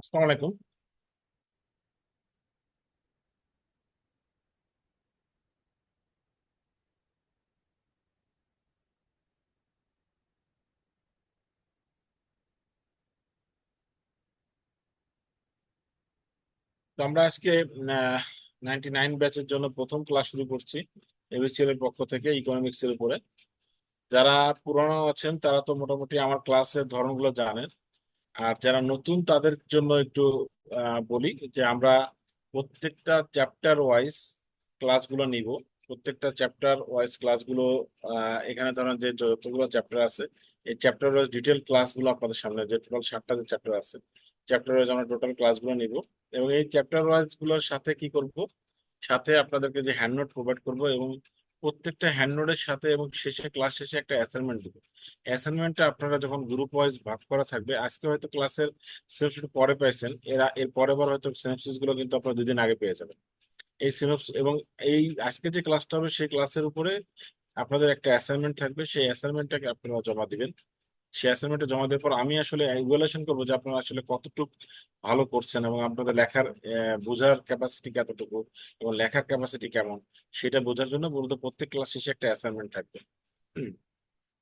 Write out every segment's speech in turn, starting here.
আসসালামু আলাইকুম। তো আমরা আজকে 99 ব্যাচের জন্য প্রথম ক্লাস শুরু করছি এবিসিএল এর পক্ষ থেকে ইকোনমিক্স এর উপরে। যারা পুরানো আছেন তারা তো মোটামুটি আমার ক্লাসের ধরনগুলো জানেন। আর যারা নতুন তাদের জন্য একটু বলি যে আমরা প্রত্যেকটা চ্যাপ্টার ওয়াইজ ক্লাসগুলো নিব। প্রত্যেকটা চ্যাপ্টার ওয়াইজ ক্লাসগুলো এখানে ধরেন যে যতগুলো চ্যাপ্টার আছে এই চ্যাপ্টার ওয়াইজ ডিটেল ক্লাসগুলো আপনাদের সামনে, যে টোটাল 7টা যে চ্যাপ্টার আছে চ্যাপ্টার ওয়াইজ আমরা টোটাল ক্লাসগুলো নিব। এবং এই চ্যাপ্টার ওয়াইজ গুলোর সাথে কি করব, সাথে আপনাদেরকে যে হ্যান্ড নোট প্রোভাইড করব, এবং প্রত্যেকটা হ্যান্ড নোটের সাথে এবং শেষে ক্লাস শেষে একটা অ্যাসাইনমেন্ট দিব। অ্যাসাইনমেন্টটা আপনারা যখন গ্রুপ ওয়াইজ ভাগ করা থাকবে, আজকে হয়তো ক্লাসের সিনোপসিস পরে পাইছেন, এর পরের বার হয়তো সিনোপসিস গুলো কিন্তু আপনারা 2 দিন আগে পেয়ে যাবেন। এই সিনোপসিস এবং এই আজকে যে ক্লাসটা হবে সেই ক্লাসের উপরে আপনাদের একটা অ্যাসাইনমেন্ট থাকবে, সেই অ্যাসাইনমেন্টটাকে আপনারা জমা দিবেন। সেই অ্যাসাইনমেন্টটা জমা দেওয়ার পর আমি আসলে ইভ্যালুয়েশন করবো যে আপনারা আসলে কতটুকু ভালো করছেন এবং আপনাদের লেখার বোঝার ক্যাপাসিটি কতটুকু এবং লেখার ক্যাপাসিটি কেমন, সেটা বোঝার জন্য মূলত প্রত্যেক ক্লাস শেষে একটা অ্যাসাইনমেন্ট থাকবে। হুম।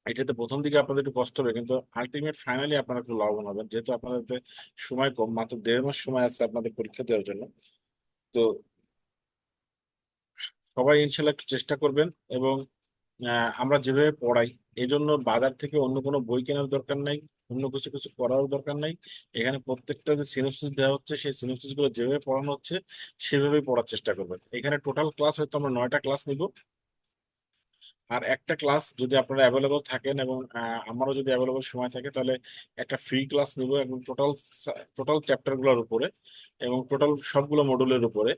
এটাতে প্রথম দিকে আপনাদের একটু কষ্ট হবে, কিন্তু আলটিমেট ফাইনালি আপনারা একটু লাভবান হবেন, যেহেতু আপনাদের হাতে সময় কম, মাত্র 1.5 মাস সময় আছে আপনাদের পরীক্ষা দেওয়ার জন্য। তো সবাই ইনশাল্লাহ একটু চেষ্টা করবেন। এবং আমরা যেভাবে পড়াই, এই জন্য বাজার থেকে অন্য কোনো বই কেনার দরকার নাই, অন্য কিছু কিছু করারও দরকার নাই। এখানে প্রত্যেকটা যে সিনোপসিস দেওয়া হচ্ছে সেই সিনোপসিস গুলো যেভাবে পড়ানো হচ্ছে সেভাবেই পড়ার চেষ্টা করবেন। এখানে টোটাল ক্লাস হয়তো আমরা 9টা ক্লাস নিব। আর একটা ক্লাস যদি আপনারা অ্যাভেলেবল থাকেন এবং আমারও যদি অ্যাভেলেবল সময় থাকে, তাহলে একটা ফ্রি ক্লাস নিব এবং টোটাল টোটাল চ্যাপ্টার গুলোর উপরে এবং টোটাল সবগুলো মডুলের উপরে।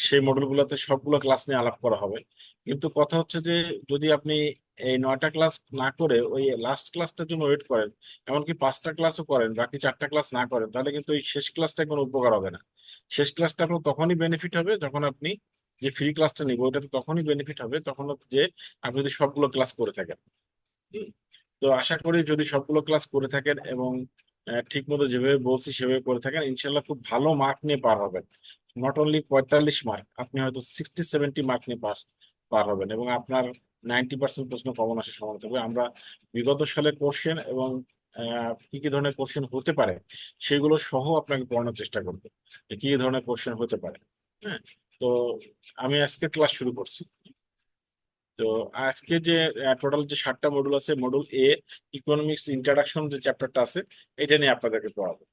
সেই মডেলগুলোতে সবগুলো ক্লাস নিয়ে আলাপ করা হবে। কিন্তু কথা হচ্ছে যে যদি আপনি এই 9টা ক্লাস না করে ওই লাস্ট ক্লাসটার জন্য ওয়েট করেন, এমনকি 5টা ক্লাসও করেন, বাকি 4টা ক্লাস না করেন, তাহলে কিন্তু এই শেষ ক্লাসটা কোনো উপকার হবে না। শেষ ক্লাসটা আপনার তখনই বেনিফিট হবে যখন আপনি যে ফ্রি ক্লাসটা নিব ওটা তো তখনই বেনিফিট হবে তখন যে আপনি যদি সবগুলো ক্লাস করে থাকেন। হুম। তো আশা করি যদি সবগুলো ক্লাস করে থাকেন এবং ঠিক মতো যেভাবে বলছি সেভাবে করে থাকেন, ইনশাল্লাহ খুব ভালো মার্ক নিয়ে পার হবেন। নট অনলি 45 মার্ক, আপনি হয়তো 60-70 মার্ক নিয়ে পার হবেন এবং আপনার 90% প্রশ্ন কমন আসার সম্ভাবনা থাকবে। আমরা বিগত সালের কোশ্চেন এবং কি কি ধরনের কোশ্চেন হতে পারে সেগুলো সহ আপনাকে পড়ানোর চেষ্টা করবো, যে কি কি ধরনের কোশ্চেন হতে পারে। হ্যাঁ। তো আমি আজকে ক্লাস শুরু করছি। তো আজকে যে টোটাল যে 7টা মডুল আছে, মডুল এ ইকোনমিক্স ইন্ট্রোডাকশন যে চ্যাপ্টারটা আছে এটা নিয়ে আপনাদেরকে পড়াবো।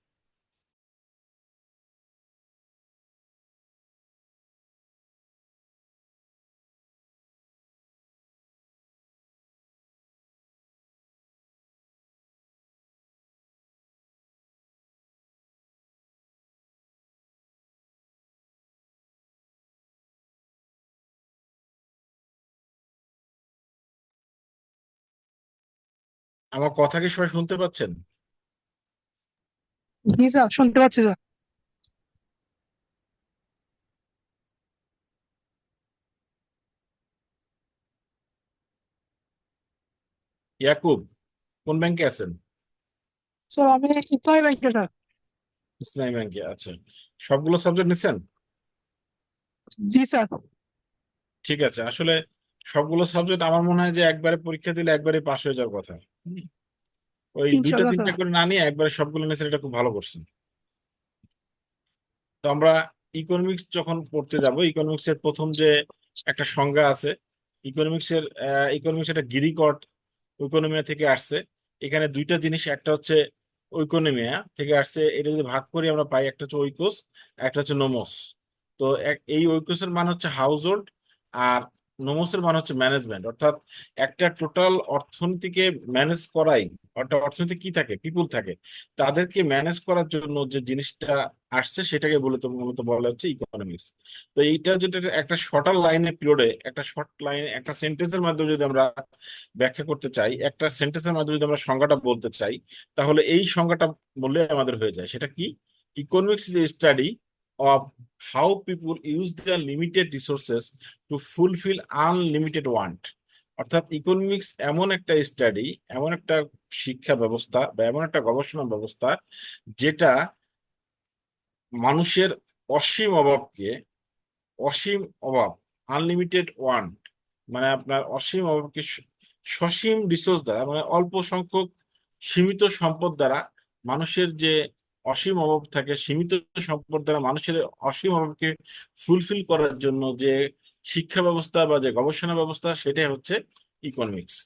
আমার কথা কি সবাই শুনতে পাচ্ছেন? জি স্যার, শুনতে পাচ্ছি স্যার। ইয়াকুব, কোন ব্যাংকে আছেন? স্যার আমি ইসলামী ব্যাংকে স্যার। ইসলামী ব্যাংকে আছেন। সবগুলো সাবজেক্ট নিছেন? জি স্যার। ঠিক আছে। আসলে সবগুলো সাবজেক্ট আমার মনে হয় যে একবারে পরীক্ষা দিলে একবারে পাশ হয়ে যাওয়ার কথা। হুম। ওই দুইটা ইনশাল্লাহ তিনটা স্যার। করে না নিয়ে একবারে সবগুলো নিয়েছেন, এটা খুব ভালো করছেন। তো আমরা ইকোনমিক্স যখন পড়তে যাব, ইকোনমিক্স এর প্রথম যে একটা সংজ্ঞা আছে, ইকোনমিক্স একটা গ্রিক অর্থ ইকোনমিয়া থেকে আসছে। এখানে দুইটা জিনিস, একটা হচ্ছে ঐকোনমিয়া থেকে আসছে, এটা যদি ভাগ করি আমরা পাই একটা হচ্ছে ঐকোস, একটা হচ্ছে নোমোস। তো এই ঐকোসের মান হচ্ছে হাউস হোল্ড, আর নোমোসের মান হচ্ছে ম্যানেজমেন্ট। অর্থাৎ একটা টোটাল অর্থনীতিকে ম্যানেজ করাই, অর্থাৎ অর্থনীতি কি থাকে, পিপুল থাকে, তাদেরকে ম্যানেজ করার জন্য যে জিনিসটা আসছে সেটাকে মূলত বলা হচ্ছে ইকোনমিক্স। তো এইটা যদি একটা শর্টার লাইনে পিরিয়ডে, একটা শর্ট লাইনে একটা সেন্টেন্সের মাধ্যমে যদি আমরা ব্যাখ্যা করতে চাই, একটা সেন্টেন্সের মাধ্যমে যদি আমরা সংজ্ঞাটা বলতে চাই, তাহলে এই সংজ্ঞাটা বললে আমাদের হয়ে যায়। সেটা কি? Economics is a study of how people use their limited resources two fulfil unlimited want. অর্থাৎ ইকোনমিক্স এমন একটা স্টাডি, এমন একটা শিক্ষা ব্যবস্থা বা এমন একটা গবেষণা ব্যবস্থা যেটা মানুষের অসীম অভাবকে, অসীম অভাব, আনলিমিটেড ওয়ান্ট, মানে আপনার অসীম অভাবকে সসীম রিসোর্স দ্বারা, মানে অল্প সংখ্যক সীমিত সম্পদ দ্বারা মানুষের যে অসীম অভাব থাকে, সীমিত সম্পদ দ্বারা মানুষের অসীম অভাবকে ফুলফিল করার জন্য যে শিক্ষা ব্যবস্থা বা যে গবেষণা ব্যবস্থা, সেটাই হচ্ছে ইকোনমিক্স।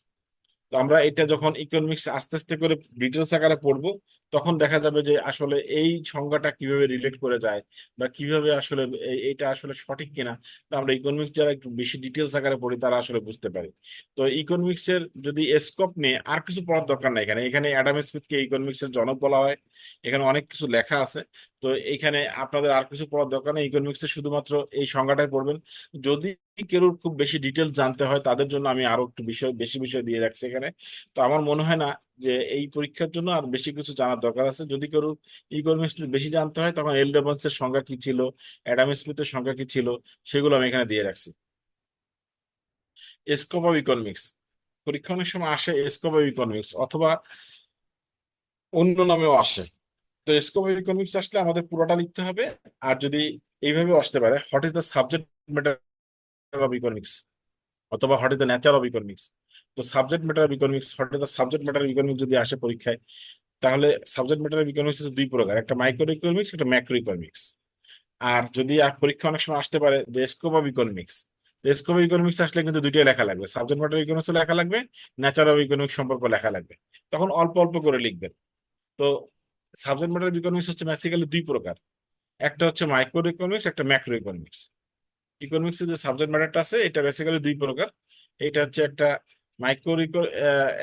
তো আমরা এটা যখন ইকোনমিক্স আস্তে আস্তে করে ডিটেলস আকারে পড়বো, তখন দেখা যাবে যে আসলে এই সংজ্ঞাটা কিভাবে রিলেট করে যায়, বা কিভাবে আসলে এইটা আসলে সঠিক কিনা। তো আমরা ইকোনমিক্স যারা একটু বেশি ডিটেলস আকারে পড়ি তারা আসলে বুঝতে পারি। তো ইকোনমিক্স এর যদি স্কোপ নিয়ে আর কিছু পড়ার দরকার নাই, এখানে এখানে অ্যাডাম স্মিথকে ইকোনমিক্স এর জনক বলা হয়, এখানে অনেক কিছু লেখা আছে। তো এইখানে আপনাদের আর কিছু পড়ার দরকার নেই, ইকোনমিক্স এর শুধুমাত্র এই সংজ্ঞাটাই পড়বেন। যদি কেউ খুব বেশি ডিটেলস জানতে হয় তাদের জন্য আমি আরো একটু বিষয়, বেশি বিষয় দিয়ে রাখছি এখানে। তো আমার মনে হয় না যে এই পরীক্ষার জন্য আর বেশি কিছু জানার দরকার আছে। যদি কেউ ইকোনমিক্স বেশি জানতে হয়, তখন এল ডেভন্স এর সংজ্ঞা কি ছিল, অ্যাডাম স্মিথের সংজ্ঞা কি ছিল, সেগুলো আমি এখানে দিয়ে রাখছি। স্কোপ অফ ইকোনমিক্স পরীক্ষা অনেক সময় আসে স্কোপ অফ ইকোনমিক্স, অথবা অন্য নামেও আসে। তো স্কোপ অফ ইকোনমিক্স আসলে আমাদের পুরোটা লিখতে হবে। আর যদি এইভাবে আসতে পারে, what is the subject matter of economics, অথবা what is the nature of economics. তো subject matter of economics, what is the subject matter of economics যদি আসে পরীক্ষায়, তাহলে সাবজেক্ট ম্যাটার অফ ইকোনমিক্স হচ্ছে দুই প্রকার, একটা মাইক্রো ইকোনমিক্স, একটা ম্যাক্রো ইকোনমিক্স। আর যদি আর পরীক্ষা অনেক সময় আসতে পারে the scope of economics, scope of economics আসলে কিন্তু দুইটাই লেখা লাগবে, সাবজেক্ট ম্যাটার ইকোনমিক্স লেখা লাগবে, নেচার অফ ইকোনমিক্স সম্পর্ক লেখা লাগবে। তখন অল্প অল্প করে লিখবেন। তো সাবজেক্ট ম্যাটার ইকোনমিক্স হচ্ছে বেসিক্যালি দুই প্রকার, একটা হচ্ছে মাইক্রো ইকোনমিক্স, একটা ম্যাক্রো ইকোনমিক্স। ইকোনমিক্সের যে সাবজেক্ট ম্যাটারটা আছে এটা বেসিক্যালি দুই প্রকার। এটা হচ্ছে একটা মাইক্রো,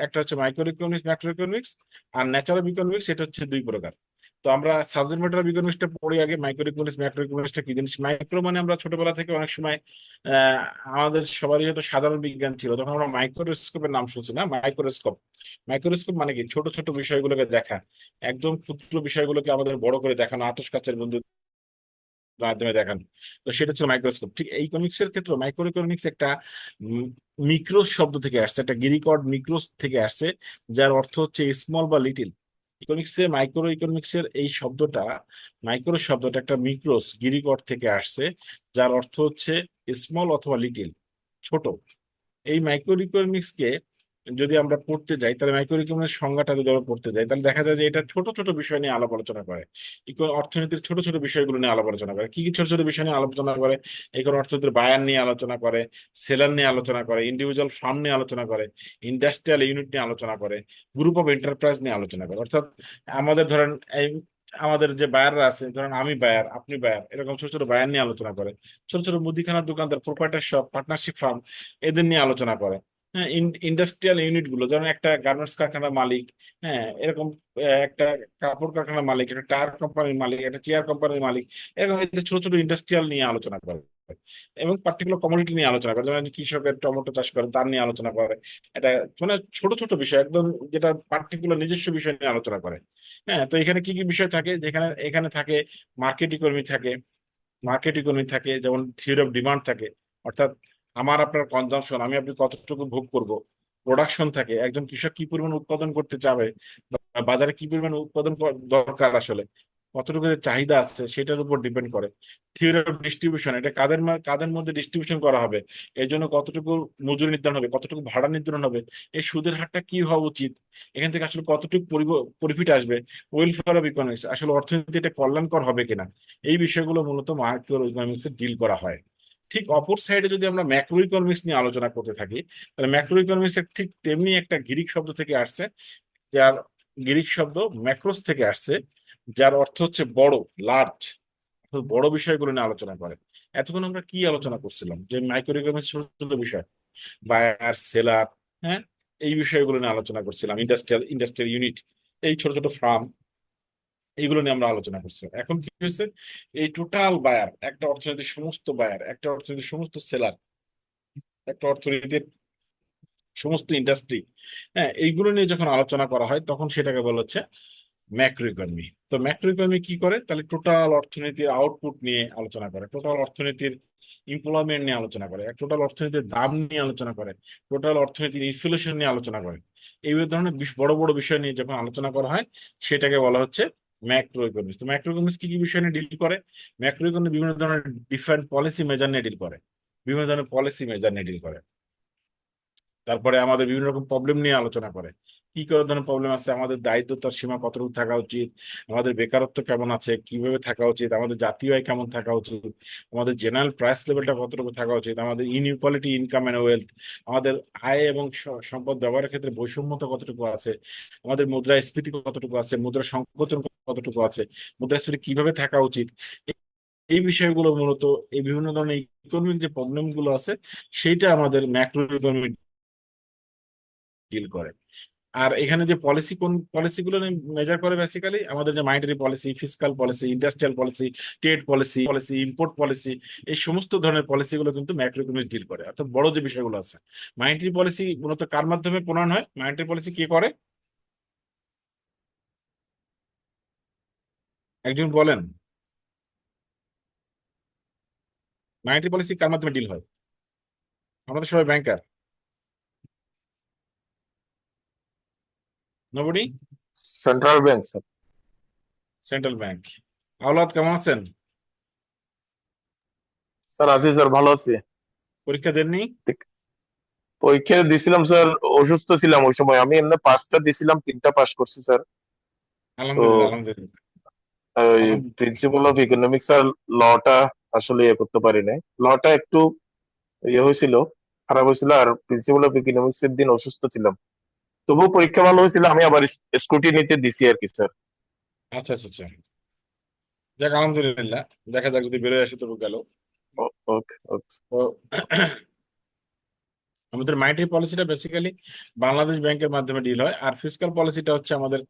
একটা হচ্ছে মাইক্রো ইকোনমিক্স, ম্যাক্রো ইকোনমিক্স। আর ন্যাচারাল অফ ইকোনমিক্স এটা হচ্ছে দুই প্রকার। তো আমরা সাবজেক্ট ম্যাটার অফ ইকোনমিক্সটা পড়ি আগে, মাইক্রো ইকোনমিক্স ম্যাক্রো ইকোনমিক্সটা কি জিনিস। মাইক্রো মানে আমরা ছোটবেলা থেকে অনেক সময় আহ আমাদের সবারই হয়তো সাধারণ বিজ্ঞান ছিল, তখন আমরা মাইক্রোস্কোপের নাম শুনছি না, মাইক্রোস্কোপ। মাইক্রোস্কোপ মানে কি, ছোট ছোট বিষয়গুলোকে দেখা, একদম ক্ষুদ্র বিষয়গুলোকে আমাদের বড় করে দেখানো, আতশ কাচের বন্ধু মাধ্যমে দেখানো। তো সেটা হচ্ছে মাইক্রোস্কোপ। ঠিক এই ইকোনমিক্স এর ক্ষেত্রে মাইক্রো ইকোনমিক্স একটা মিক্রোস শব্দ থেকে আসছে, একটা গ্রিক ওয়ার্ড মিক্রোস থেকে আসছে, যার অর্থ হচ্ছে স্মল বা লিটিল। ইকোনমিক্সে মাইক্রো ইকোনমিক্সের এই শব্দটা, মাইক্রো শব্দটা একটা মিক্রোস গ্রিক ওয়ার্ড থেকে আসছে, যার অর্থ হচ্ছে স্মল অথবা লিটিল, ছোট। এই মাইক্রো ইকোনমিক্সকে যদি আমরা পড়তে যাই, তাহলে মাইক্রো ইকোনমিক্স সংজ্ঞাটা যদি আমরা পড়তে যাই, তাহলে দেখা যায় যে এটা ছোট ছোট বিষয় নিয়ে আলাপ আলোচনা করে। অর্থনীতির ছোট ছোট বিষয়গুলো নিয়ে আলাপ আলোচনা করে। কি কি ছোট ছোট বিষয় নিয়ে আলোচনা করে? এখন অর্থনীতির বায়ার নিয়ে আলোচনা করে, সেলার নিয়ে আলোচনা করে, ইন্ডিভিজুয়াল ফার্ম নিয়ে আলোচনা করে, ইন্ডাস্ট্রিয়াল ইউনিট নিয়ে আলোচনা করে, গ্রুপ অফ এন্টারপ্রাইজ নিয়ে আলোচনা করে। অর্থাৎ আমাদের ধরেন এই আমাদের যে বায়াররা আছে, ধরেন আমি বায়ার, আপনি বায়ার, এরকম ছোট ছোট বায়ার নিয়ে আলোচনা করে। ছোট ছোট মুদিখানার দোকানদার, প্রোপাইটার শপ, পার্টনারশিপ ফার্ম, এদের নিয়ে আলোচনা করে। হ্যাঁ, ইন্ডাস্ট্রিয়াল ইউনিট গুলো, যেমন একটা গার্মেন্টস কারখানার মালিক, হ্যাঁ এরকম একটা কাপড় কারখানার মালিক, একটা টায়ার কোম্পানির মালিক, একটা চেয়ার কোম্পানির মালিক, এরকম এদের ছোট ছোট ইন্ডাস্ট্রিয়াল নিয়ে আলোচনা করে। এবং পার্টিকুলার কমোডিটি নিয়ে আলোচনা করে, যেমন কৃষকের টমেটো চাষ করে তার নিয়ে আলোচনা করে। এটা মানে ছোট ছোট বিষয় একদম, যেটা পার্টিকুলার নিজস্ব বিষয় নিয়ে আলোচনা করে। হ্যাঁ, তো এখানে কি কি বিষয় থাকে, যেখানে এখানে থাকে মার্কেট ইকোনমি থাকে, যেমন থিওরি অফ ডিমান্ড থাকে, অর্থাৎ আমার আপনার কনজাম্পশন, আমি আপনি কতটুকু ভোগ করব। প্রোডাকশন থাকে, একজন কৃষক কি পরিমাণ উৎপাদন করতে চাবে, বা বাজারে কি পরিমাণ উৎপাদন দরকার আসলে, কতটুকু যে চাহিদা আছে সেটার উপর ডিপেন্ড করে। থিওরি অফ ডিস্ট্রিবিউশন, এটা কাদের কাদের মধ্যে ডিস্ট্রিবিউশন করা হবে, এর জন্য কতটুকু মজুরি নির্ধারণ হবে, কতটুকু ভাড়া নির্ধারণ হবে, এই সুদের হারটা কি হওয়া উচিত, এখান থেকে আসলে কতটুকু প্রফিট আসবে, ওয়েলফেয়ার অফ ইকোনমিক্স, আসলে অর্থনীতি এটা কল্যাণকর হবে কিনা, এই বিষয়গুলো মূলত মাইক্রো ইকোনমিক্সে ডিল করা হয়। ঠিক অপর সাইডে যদি আমরা ম্যাক্রো ইকোনমিক্স নিয়ে আলোচনা করতে থাকি, তাহলে ম্যাক্রো ইকোনমিক্স ঠিক তেমনি একটা গ্রিক শব্দ থেকে আসছে, যার গ্রিক শব্দ ম্যাক্রোস থেকে আসছে, যার অর্থ হচ্ছে বড়, লার্জ, বড় বিষয়গুলো নিয়ে আলোচনা করে। এতক্ষণ আমরা কি আলোচনা করছিলাম, যে মাইক্রো ইকোনমিক্স ছোট ছোট বিষয়, বায়ার, সেলার, হ্যাঁ, এই বিষয়গুলো নিয়ে আলোচনা করছিলাম, ইন্ডাস্ট্রিয়াল ইউনিট, এই ছোট ছোট ফার্ম, এইগুলো নিয়ে আমরা আলোচনা করছি। এখন কি হয়েছে, এই টোটাল বায়ার, একটা অর্থনীতির সমস্ত বায়ার, একটা অর্থনীতির সমস্ত সেলার, একটা অর্থনীতির সমস্ত ইন্ডাস্ট্রি, হ্যাঁ, এইগুলো নিয়ে যখন আলোচনা করা হয় তখন সেটাকে বলা হচ্ছে ম্যাক্রো ইকোনমি। তো ম্যাক্রো ইকোনমি কি করে, তাহলে টোটাল অর্থনীতির আউটপুট নিয়ে আলোচনা করে, টোটাল অর্থনীতির এমপ্লয়মেন্ট নিয়ে আলোচনা করে, টোটাল অর্থনীতির দাম নিয়ে আলোচনা করে, টোটাল অর্থনীতির ইনফ্লেশন নিয়ে আলোচনা করে। এই ধরনের বড় বড় বিষয় নিয়ে যখন আলোচনা করা হয়, সেটাকে বলা হচ্ছে ম্যাক্রো ইকোনমিক্স। তো ম্যাক্রো ইকোনমিক্স কি কি বিষয় নিয়ে ডিল করে? ম্যাক্রো ইকোনমিক্স বিভিন্ন ধরনের ডিফারেন্ট পলিসি মেজার নিয়ে ডিল করে, বিভিন্ন ধরনের পলিসি মেজার নিয়ে ডিল করে। তারপরে আমাদের বিভিন্ন রকম প্রবলেম নিয়ে আলোচনা করে, কি কি ধরনের প্রবলেম আছে, আমাদের দারিদ্রতার সীমা কতটুকু থাকা উচিত, আমাদের বেকারত্ব কেমন আছে, কিভাবে থাকা উচিত, আমাদের জাতীয় আয় কেমন থাকা উচিত, আমাদের জেনারেল প্রাইস লেভেলটা কতটুকু থাকা উচিত, আমাদের ইনইকুয়ালিটি ইনকাম এন্ড ওয়েলথ, আমাদের আয় এবং সম্পদ ব্যবহারের ক্ষেত্রে বৈষম্যতা কতটুকু আছে, আমাদের মুদ্রাস্ফীতি কতটুকু আছে, মুদ্রা সংকোচন কতটুকু আছে, মুদ্রাস্ফীতি কিভাবে থাকা উচিত। এই এই বিষয়গুলো মূলত এই বিভিন্ন ধরনের ইকোনমিক যে প্রবলেম গুলো আছে সেইটা আমাদের ম্যাক্রো ইকোনমিক ডিল করে। আর এখানে যে পলিসি, কোন পলিসিগুলো মেজার করে বেসিক্যালি আমাদের যে monetary policy, fiscal policy, industrial policy, trade policy policy import policy, এই সমস্ত ধরনের পলিসিগুলো কিন্তু ম্যাক্রো ইকোনমিক্স ডিল করে, অর্থাৎ বড় যে বিষয়গুলো আছে। মানিটারি পলিসি মূলত কার মাধ্যমে প্রণয়ন হয়? মানিটারি পলিসি কে করে, একজন বলেন। মানিটারি পলিসি কার মাধ্যমে ডিল হয়? আমাদের সবাই banker, nobody. Central bank sir. Central bank. Awlad কেমন আছেন? স্যার আছি স্যার, ভালো আছি। পরীক্ষা দেননি? ঠিক, পরীক্ষা দিছিলাম স্যার, অসুস্থ ছিলাম ওই সময়। আমি এমনি 5টা দিছিলাম, 3টা পাস করছি স্যার। তো আলহামদুলিল্লাহ, আলহামদুলিল্লাহ। ওই আলহামদুলিল্লাহ। প্রিন্সিপাল অফ ইকোনমিক্স আর লটা আসলে ইয়ে করতে পারি নাই। লটা একটু ইয়ে হয়েছিল, খারাপ হয়েছিল। আর প্রিন্সিপাল অফ ইকোনমিক্স এর দিন অসুস্থ ছিলাম। তবুও পরীক্ষা ভালো হয়েছিল, আমি আবার স্কুটিনিতে দিছি আর কি স্যার। আচ্ছা আচ্ছা আচ্ছা, যাক আলহামদুলিল্লাহ। দেখা যাক, যদি বেরোয় আসে তবু গেল। ওকে ওকে। তো আমাদের মাইটারি পলিসিটা বেসিক্যালি বাংলাদেশ ব্যাংকের মাধ্যমে ডিল হয়, আর ফিসকাল পলিসিটা হচ্ছে আমাদের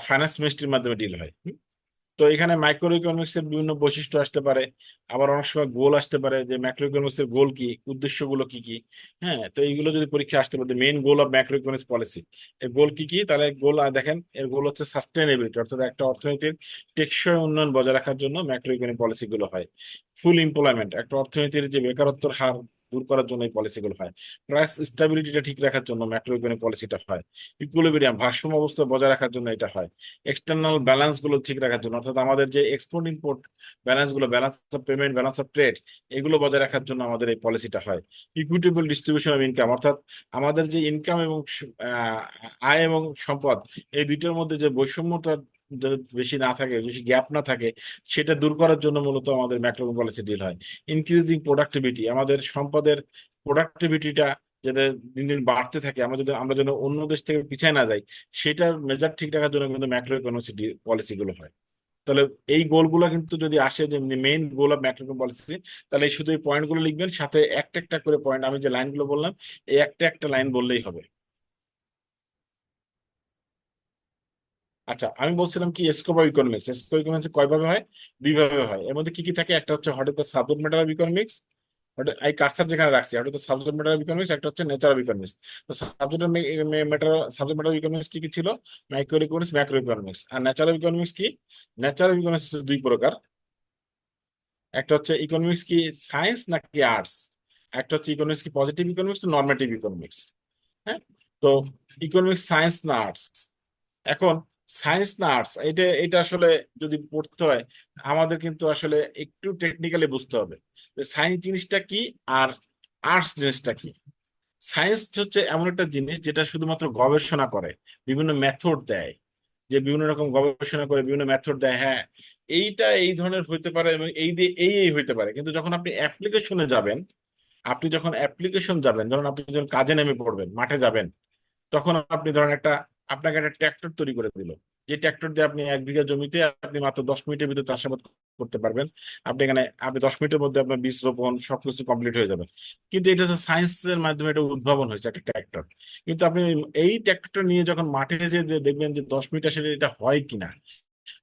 ফাইন্যান্স মিনিস্ট্রির মাধ্যমে ডিল হয়। তো এখানে মাইক্রো ইকোনমিক্স এর বিভিন্ন বৈশিষ্ট্য আসতে পারে, আবার অনেক সময় গোল আসতে পারে, যে ম্যাক্রো ইকোনমিক্স এর গোল কি, উদ্দেশ্যগুলো কি কি। হ্যাঁ, তো এইগুলো যদি পরীক্ষা আসতে পারে, main goal of macro economics policy, এর গোল কি কি, তাহলে গোল দেখেন, এর গোল হচ্ছে সাস্টেনেবিলিটি, অর্থাৎ একটা অর্থনীতির টেকসই উন্নয়ন বজায় রাখার জন্য ম্যাক্রো ইকোনমিক পলিসি গুলো হয়। ফুল এমপ্লয়মেন্ট, একটা অর্থনীতির যে বেকারত্বের হার দূর করার জন্য এই পলিসিগুলো হয়। প্রাইস স্টেবিলিটিটা ঠিক রাখার জন্য ম্যাক্রো ইকোনমিক পলিসিটা হয়। ইকুইলিব্রিয়াম, ভারসাম্য অবস্থা বজায় রাখার জন্য এটা হয়। এক্সটার্নাল ব্যালেন্স গুলো ঠিক রাখার জন্য, অর্থাৎ আমাদের যে এক্সপোর্ট ইম্পোর্ট ব্যালেন্স গুলো, balance of payment, balance of trade, এগুলো বজায় রাখার জন্য আমাদের এই পলিসিটা হয়। ইকুইটেবল ডিস্ট্রিবিউশন অফ ইনকাম, অর্থাৎ আমাদের যে ইনকাম এবং আয় এবং সম্পদ, এই দুইটার মধ্যে যে বৈষম্যটা যাতে বেশি না থাকে, বেশি গ্যাপ না থাকে, সেটা দূর করার জন্য মূলত আমাদের ম্যাক্রো পলিসি ডিল হয়। ইনক্রিজিং প্রোডাক্টিভিটি, আমাদের সম্পদের প্রোডাক্টিভিটিটা যাতে দিন দিন বাড়তে থাকে, আমরা যেন অন্য দেশ থেকে পিছিয়ে না যাই, সেটার মেজার ঠিক রাখার জন্য কিন্তু ম্যাক্রো ইকোনমিক্স পলিসি গুলো হয়। তাহলে এই গোলগুলো কিন্তু যদি আসে, যে main goal of macro policy, তাহলে এই শুধু এই পয়েন্ট গুলো লিখবেন, সাথে একটা একটা করে পয়েন্ট, আমি যে লাইনগুলো বললাম, এই একটা একটা লাইন বললেই হবে। আচ্ছা, আমি বলছিলাম কি, scope of economics, scope economics কয় ভাবে হয়? দুই ভাবে হয়। এর মধ্যে কি কি থাকে? একটা হচ্ছে what is the subject matter of economics, এই কারসার যেখানে রাখছি, what is the subject matter of economics, একটা হচ্ছে নেচার অফ ইকোনমিক্স। তো সাবজেক্ট ম্যাটার অফ ইকোনমিক্স কি কি ছিল? Micro economics, macro economics. আর নেচার অফ ইকোনমিক্স কি? নেচার অফ ইকোনমিক্স দুই প্রকার। একটা হচ্ছে ইকোনমিক্স কি সায়েন্স নাকি আর্টস, একটা হচ্ছে ইকোনমিক্স কি পজিটিভ ইকোনমিক্স তো নর্মেটিভ ইকোনমিক্স। হ্যাঁ, তো ইকোনমিক্স সায়েন্স না আর্টস? এখন সায়েন্স না আর্টস, এটা এটা আসলে যদি পড়তে হয়, আমাদের কিন্তু আসলে একটু টেকনিক্যালি বুঝতে হবে যে সায়েন্স জিনিসটা কি আর আর্টস জিনিসটা কি। সায়েন্স হচ্ছে এমন একটা জিনিস যেটা শুধুমাত্র গবেষণা করে, বিভিন্ন মেথড দেয়, যে বিভিন্ন রকম গবেষণা করে বিভিন্ন মেথড দেয়। হ্যাঁ, এইটা এই ধরনের হইতে পারে এবং এই দিয়ে এই এই হইতে পারে, কিন্তু যখন আপনি অ্যাপ্লিকেশনে যাবেন, আপনি যখন অ্যাপ্লিকেশন যাবেন, ধরুন আপনি যখন কাজে নেমে পড়বেন, মাঠে যাবেন, তখন আপনি ধরেন আপনাকে একটা ট্র্যাক্টর তৈরি করে দিল, যে ট্র্যাক্টর দিয়ে আপনি 1 বিঘা জমিতে আপনি মাত্র 10 মিনিটের ভিতরে চাষাবাদ করতে পারবেন। আপনি 10 মিনিটের মধ্যে আপনার বীজ রোপণ সবকিছু কমপ্লিট হয়ে যাবে। কিন্তু এটা হচ্ছে সায়েন্সের মাধ্যমে এটা উদ্ভাবন হয়েছে একটা ট্র্যাক্টর। কিন্তু আপনি এই ট্র্যাক্টরটা নিয়ে যখন মাঠে যে দেখবেন যে 10 মিনিট আসলে এটা হয় কিনা,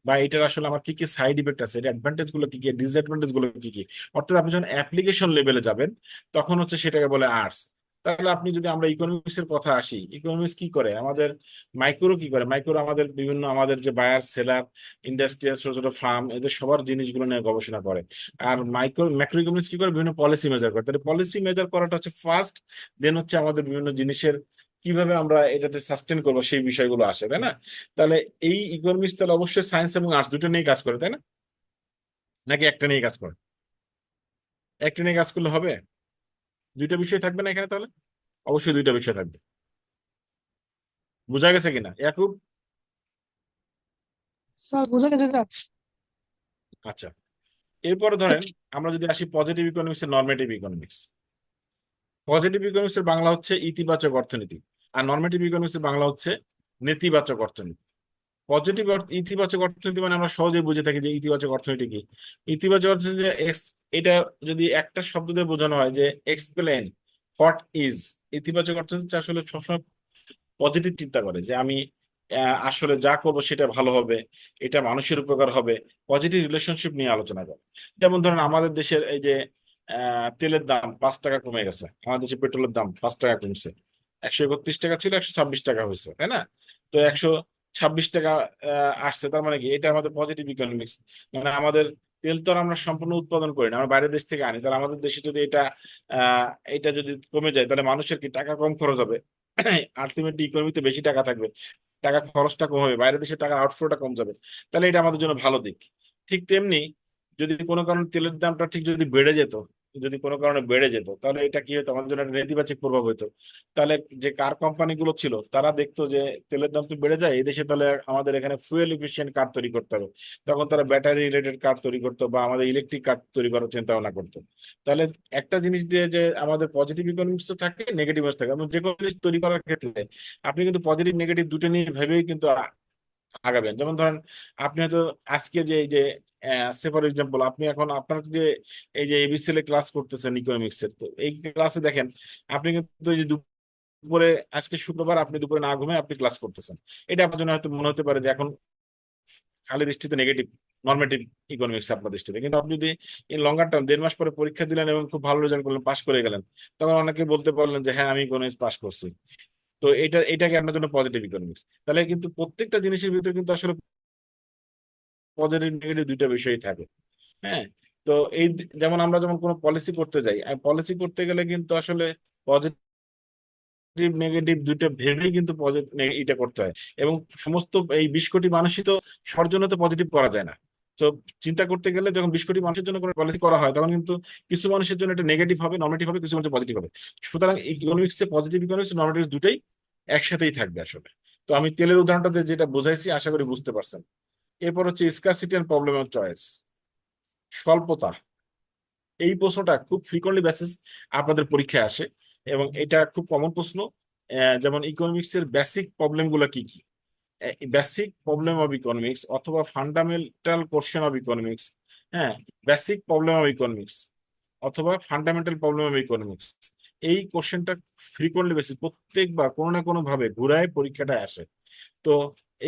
বা এটার আসলে আমার কি কি সাইড ইফেক্ট আছে, এর অ্যাডভান্টেজ গুলো কি কি, ডিসঅ্যাডভান্টেজ গুলো কি কি, অর্থাৎ আপনি যখন অ্যাপ্লিকেশন লেভেলে যাবেন, তখন হচ্ছে সেটাকে বলে আর্টস। তাহলে আপনি যদি আমরা ইকোনমিক্স এর কথা আসি, ইকোনমিক্স কি করে আমাদের? মাইক্রো কি করে? মাইক্রো আমাদের বিভিন্ন আমাদের যে বায়ার সেলার, ইন্ডাস্ট্রিয়াল, ছোট ছোট ফার্ম, এদের সবার জিনিসগুলো নিয়ে গবেষণা করে। আর ম্যাক্রো ইকোনমিক্স কি করে? বিভিন্ন পলিসি মেজার করে। তাহলে পলিসি মেজার করাটা হচ্ছে ফার্স্ট, দেন হচ্ছে আমাদের বিভিন্ন জিনিসের কিভাবে আমরা এটাতে সাস্টেন করবো সেই বিষয়গুলো আসে, তাই না? তাহলে এই ইকোনমিক্স তাহলে অবশ্যই সায়েন্স এবং আর্টস দুটো নিয়ে কাজ করে, তাই না? নাকি একটা নিয়ে কাজ করে? একটা নিয়ে কাজ করলে হবে? দুইটা বিষয় থাকবে না এখানে তাহলে? অবশ্যই দুইটা বিষয় থাকবে। বোঝা গেছে কিনা ইয়াকুব? স্যার বুঝে গেছে স্যার। আচ্ছা, এরপরে ধরেন আমরা যদি আসি পজিটিভ ইকোনমিক্স এর নর্মেটিভ ইকোনমিক্স। পজিটিভ ইকোনমিক্স এর বাংলা হচ্ছে ইতিবাচক অর্থনীতি, আর নর্মেটিভ ইকোনমিক্স এর বাংলা হচ্ছে নেতিবাচক অর্থনীতি। ইতিবাচক অর্থনীতি মানে আমরা সহজেই বুঝে থাকি যে ইতিবাচক অর্থনীতি কি। ইতিবাচক অর্থনীতি এটা যদি একটা শব্দ দিয়ে বোঝানো হয় যে এক্সপ্লেন হোয়াট ইজ। ইতিবাচক অর্থনীতি আসলে সবসময় পজিটিভ চিন্তা করে যে আমি আসলে যা করবো সেটা ভালো হবে, এটা মানুষের উপকার হবে, পজিটিভ রিলেশনশিপ নিয়ে আলোচনা করে। যেমন ধরেন আমাদের দেশের এই যে তেলের দাম 5 টাকা কমে গেছে, আমাদের দেশে পেট্রোলের দাম 5 টাকা কমছে। 131 টাকা ছিল 126 টাকা হয়েছে, তাই না? তো 126 টাকা আসছে, তার মানে কি এটা আমাদের পজিটিভ ইকোনমিক্স। মানে আমাদের তেল তো আর আমরা সম্পূর্ণ উৎপাদন করি না, আমরা বাইরের দেশ থেকে আনি। তাহলে আমাদের দেশে যদি আহ এটা যদি কমে যায় তাহলে মানুষের কি টাকা কম খরচ হবে? আলটিমেটলি ইকোনমিতে বেশি টাকা থাকবে, টাকা খরচটা কম হবে, বাইরের দেশে টাকা আউটফ্লোটা কম যাবে। তাহলে এটা আমাদের জন্য ভালো দিক। ঠিক তেমনি যদি কোনো কারণে তেলের দামটা ঠিক যদি বেড়ে যেত, যদি কোনো কারণে বেড়ে যেত, তাহলে এটা কি হতো? আমাদের জন্য একটা নেতিবাচক প্রভাব হতো। তাহলে যে কার কোম্পানিগুলো ছিল তারা দেখতো যে তেলের দাম তো বেড়ে যায় এই দেশে, তাহলে আমাদের এখানে ফুয়েল এফিশিয়েন্ট কার তৈরি করতে হবে। তখন তারা ব্যাটারি রিলেটেড কার তৈরি করতো বা আমাদের ইলেকট্রিক কার তৈরি করার চিন্তা ভাবনা করতো। তাহলে একটা জিনিস দিয়ে যে আমাদের পজিটিভ ইকোনমিক্স তো থাকে, নেগেটিভ থাকে। এবং যে কোনো জিনিস তৈরি করার ক্ষেত্রে আপনি কিন্তু পজিটিভ নেগেটিভ দুটো নিয়ে ভেবেই কিন্তু আগাবেন। যেমন ধরেন আপনি হয়তো আজকে যে এই যে সে ফর এক্সাম্পল আপনি এখন আপনার যে এই যে এবিসিএল ক্লাস করতেছেন ইকোনমিক্স এর, তো এই ক্লাসে দেখেন আপনি কিন্তু এই যে দুপুরে, আজকে শুক্রবার, আপনি দুপুরে না ঘুমে আপনি ক্লাস করতেছেন। এটা আপনার জন্য হয়তো মনে হতে পারে যে এখন খালি দৃষ্টিতে নেগেটিভ, নর্মেটিভ ইকোনমিক্স আপনার দৃষ্টিতে। কিন্তু আপনি যদি এই লঙ্গার টার্ম 1.5 মাস পরে পরীক্ষা দিলেন এবং খুব ভালো রেজাল্ট করলেন, পাশ করে গেলেন, তখন অনেকে বলতে পারলেন যে হ্যাঁ আমি ইকোনমিক্স পাশ করছি। তো এটাকে আপনার জন্য পজিটিভ ইকোনমিক্স। তাহলে কিন্তু প্রত্যেকটা জিনিসের ভিতরে কিন্তু আসলে পজিটিভ নেগেটিভ দুইটা বিষয়ই থাকে। হ্যাঁ। তো এই যেমন আমরা যেমন কোনো পলিসি করতে যাই, পলিসি করতে গেলে কিন্তু আসলে পজিটিভ নেগেটিভ দুইটা ভেবেই কিন্তু এটা করতে হয়। এবং সমস্ত এই 20 কোটি মানুষই তো সবার জন্য তো পজিটিভ করা যায় না। তো চিন্তা করতে গেলে যখন 20 কোটি মানুষের জন্য কোনো পলিসি করা হয় তখন কিন্তু কিছু মানুষের জন্য এটা নেগেটিভ হবে, নর্মেটিভ হবে, কিছু মানুষের পজিটিভ হবে। সুতরাং ইকোনমিক্সে পজিটিভ ইকোনমিক্স নর্মেটিভ দুটাই একসাথেই থাকবে আসলে। তো আমি তেলের উদাহরণটা দিয়ে যেটা বোঝাইছি আশা করি বুঝতে পারছেন। এরপর হচ্ছে scarcity and problem of choice, স্বল্পতা। এই প্রশ্নটা খুব ফ্রিকোয়েন্টলি বেসিস আপনাদের পরীক্ষায় আসে এবং এটা খুব কমন প্রশ্ন। যেমন ইকোনমিক্স এর বেসিক প্রবলেম গুলো কি কি? বেসিক প্রবলেম অফ ইকোনমিক্স অথবা ফান্ডামেন্টাল কোশ্চেন অফ ইকোনমিক্স। হ্যাঁ, বেসিক প্রবলেম অফ ইকোনমিক্স অথবা ফান্ডামেন্টাল প্রবলেম অফ ইকোনমিক্স। এই কোশ্চেনটা ফ্রিকোয়েন্টলি বেসিস প্রত্যেকবার কোনো না কোনো ভাবে ঘুরায় পরীক্ষাটা আসে। তো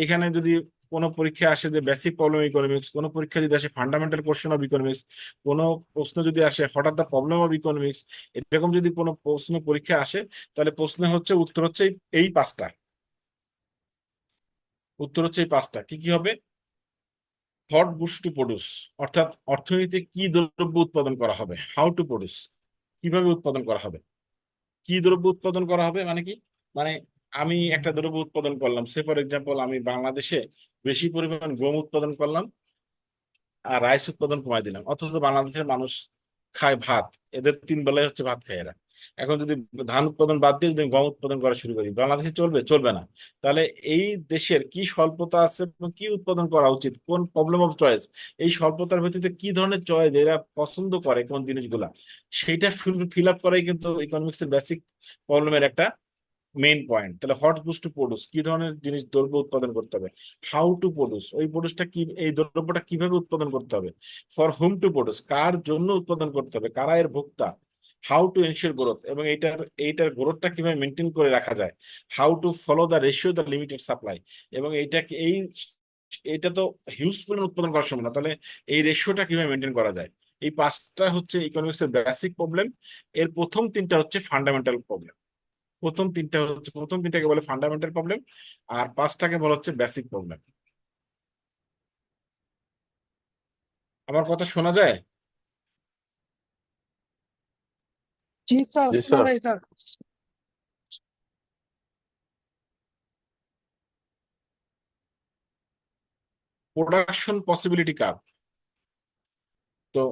এখানে যদি কোনো পরীক্ষা আসে যে বেসিক প্রবলেম ইকোনমিক্স, কোনো পরীক্ষা যদি আসে ফান্ডামেন্টাল কোশ্চেন অফ ইকোনমিক্স, কোনো প্রশ্ন যদি আসে হঠাৎ দ্য প্রবলেম অফ ইকোনমিক্স, এরকম যদি কোনো প্রশ্ন পরীক্ষা আসে, তাহলে প্রশ্ন হচ্ছে উত্তর হচ্ছে এই পাঁচটা। উত্তর হচ্ছে এই পাঁচটা কি কি হবে? হোয়াট গুডস টু প্রডিউস, অর্থাৎ অর্থনীতিতে কি দ্রব্য উৎপাদন করা হবে। হাউ টু প্রডিউস, কিভাবে উৎপাদন করা হবে। কি দ্রব্য উৎপাদন করা হবে মানে কি? মানে আমি একটা দ্রব্য উৎপাদন করলাম, সে ফর এক্সাম্পল আমি বাংলাদেশে বেশি পরিমাণ গম উৎপাদন করলাম আর রাইস উৎপাদন কমাই দিলাম, অথচ বাংলাদেশের মানুষ খায় ভাত। এদের 3 বেলায় হচ্ছে ভাত খায় এরা। এখন যদি ধান উৎপাদন বাদ দিয়ে যদি গম উৎপাদন করা শুরু করি, বাংলাদেশে চলবে? চলবে না। তাহলে এই দেশের কি স্বল্পতা আছে এবং কি উৎপাদন করা উচিত, কোন প্রবলেম অফ চয়েস, এই স্বল্পতার ভিত্তিতে কি ধরনের চয়েস এরা পছন্দ করে কোন জিনিসগুলা, সেইটা ফিল আপ করাই কিন্তু ইকোনমিক্স এর বেসিক প্রবলেমের একটা মেইন পয়েন্ট। তাহলে হট গুডস টু প্রডিউস, কি ধরনের জিনিস দ্রব্য উৎপাদন করতে হবে। হাউ টু প্রডিউস, ওই প্রডিউসটা কি, এই দ্রব্যটা কিভাবে উৎপাদন করতে হবে। ফর হুম টু প্রডিউস, কার জন্য উৎপাদন করতে হবে, কারা এর ভোক্তা। হাউ টু এনশিওর গ্রোথ, এবং এইটার গ্রোথটা কিভাবে মেনটেন করে রাখা যায়। How to follow the ratio the limited supply, এবং এইটা তো হিউজ পরিমাণ উৎপাদন করা সম্ভব না, তাহলে এই রেশিওটা কিভাবে মেনটেন করা যায়। এই পাঁচটা হচ্ছে ইকোনমিক্স এর বেসিক প্রবলেম। এর প্রথম তিনটা হচ্ছে ফান্ডামেন্টাল প্রবলেম। প্রথম তিনটাকে বলে ফান্ডামেন্টাল প্রবলেম, আর পাঁচটাকে বলা হচ্ছে বেসিক প্রবলেম। আমার কথা শোনা যায়? জি স্যার জি শোনা স্যার। যায় স্যার। Production possibility curve. তো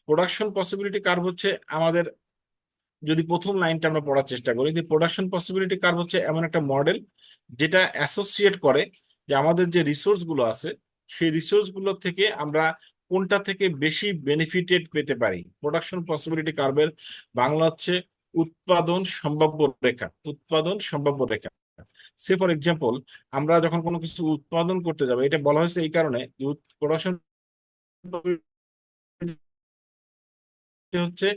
প্রোডাকশন পসিবিলিটি কার্ভ হচ্ছে আমাদের, যদি প্রথম লাইনটা আমরা পড়ার চেষ্টা করি, যে প্রোডাকশন পসিবিলিটি কার্ভ হচ্ছে এমন একটা মডেল যেটা অ্যাসোসিয়েট করে যে আমাদের যে রিসোর্স গুলো আছে সেই রিসোর্স গুলো থেকে আমরা কোনটা থেকে বেশি বেনিফিটেড পেতে পারি। প্রোডাকশন পসিবিলিটি কার্ভের বাংলা হচ্ছে উৎপাদন সম্ভাব্য রেখা। উৎপাদন সম্ভাব্য রেখা। সে ফর এক্সাম্পল, আমরা যখন কোনো কিছু উৎপাদন করতে যাবো, এটা বলা হয়েছে এই কারণে যে প্রোডাকশন হচ্ছে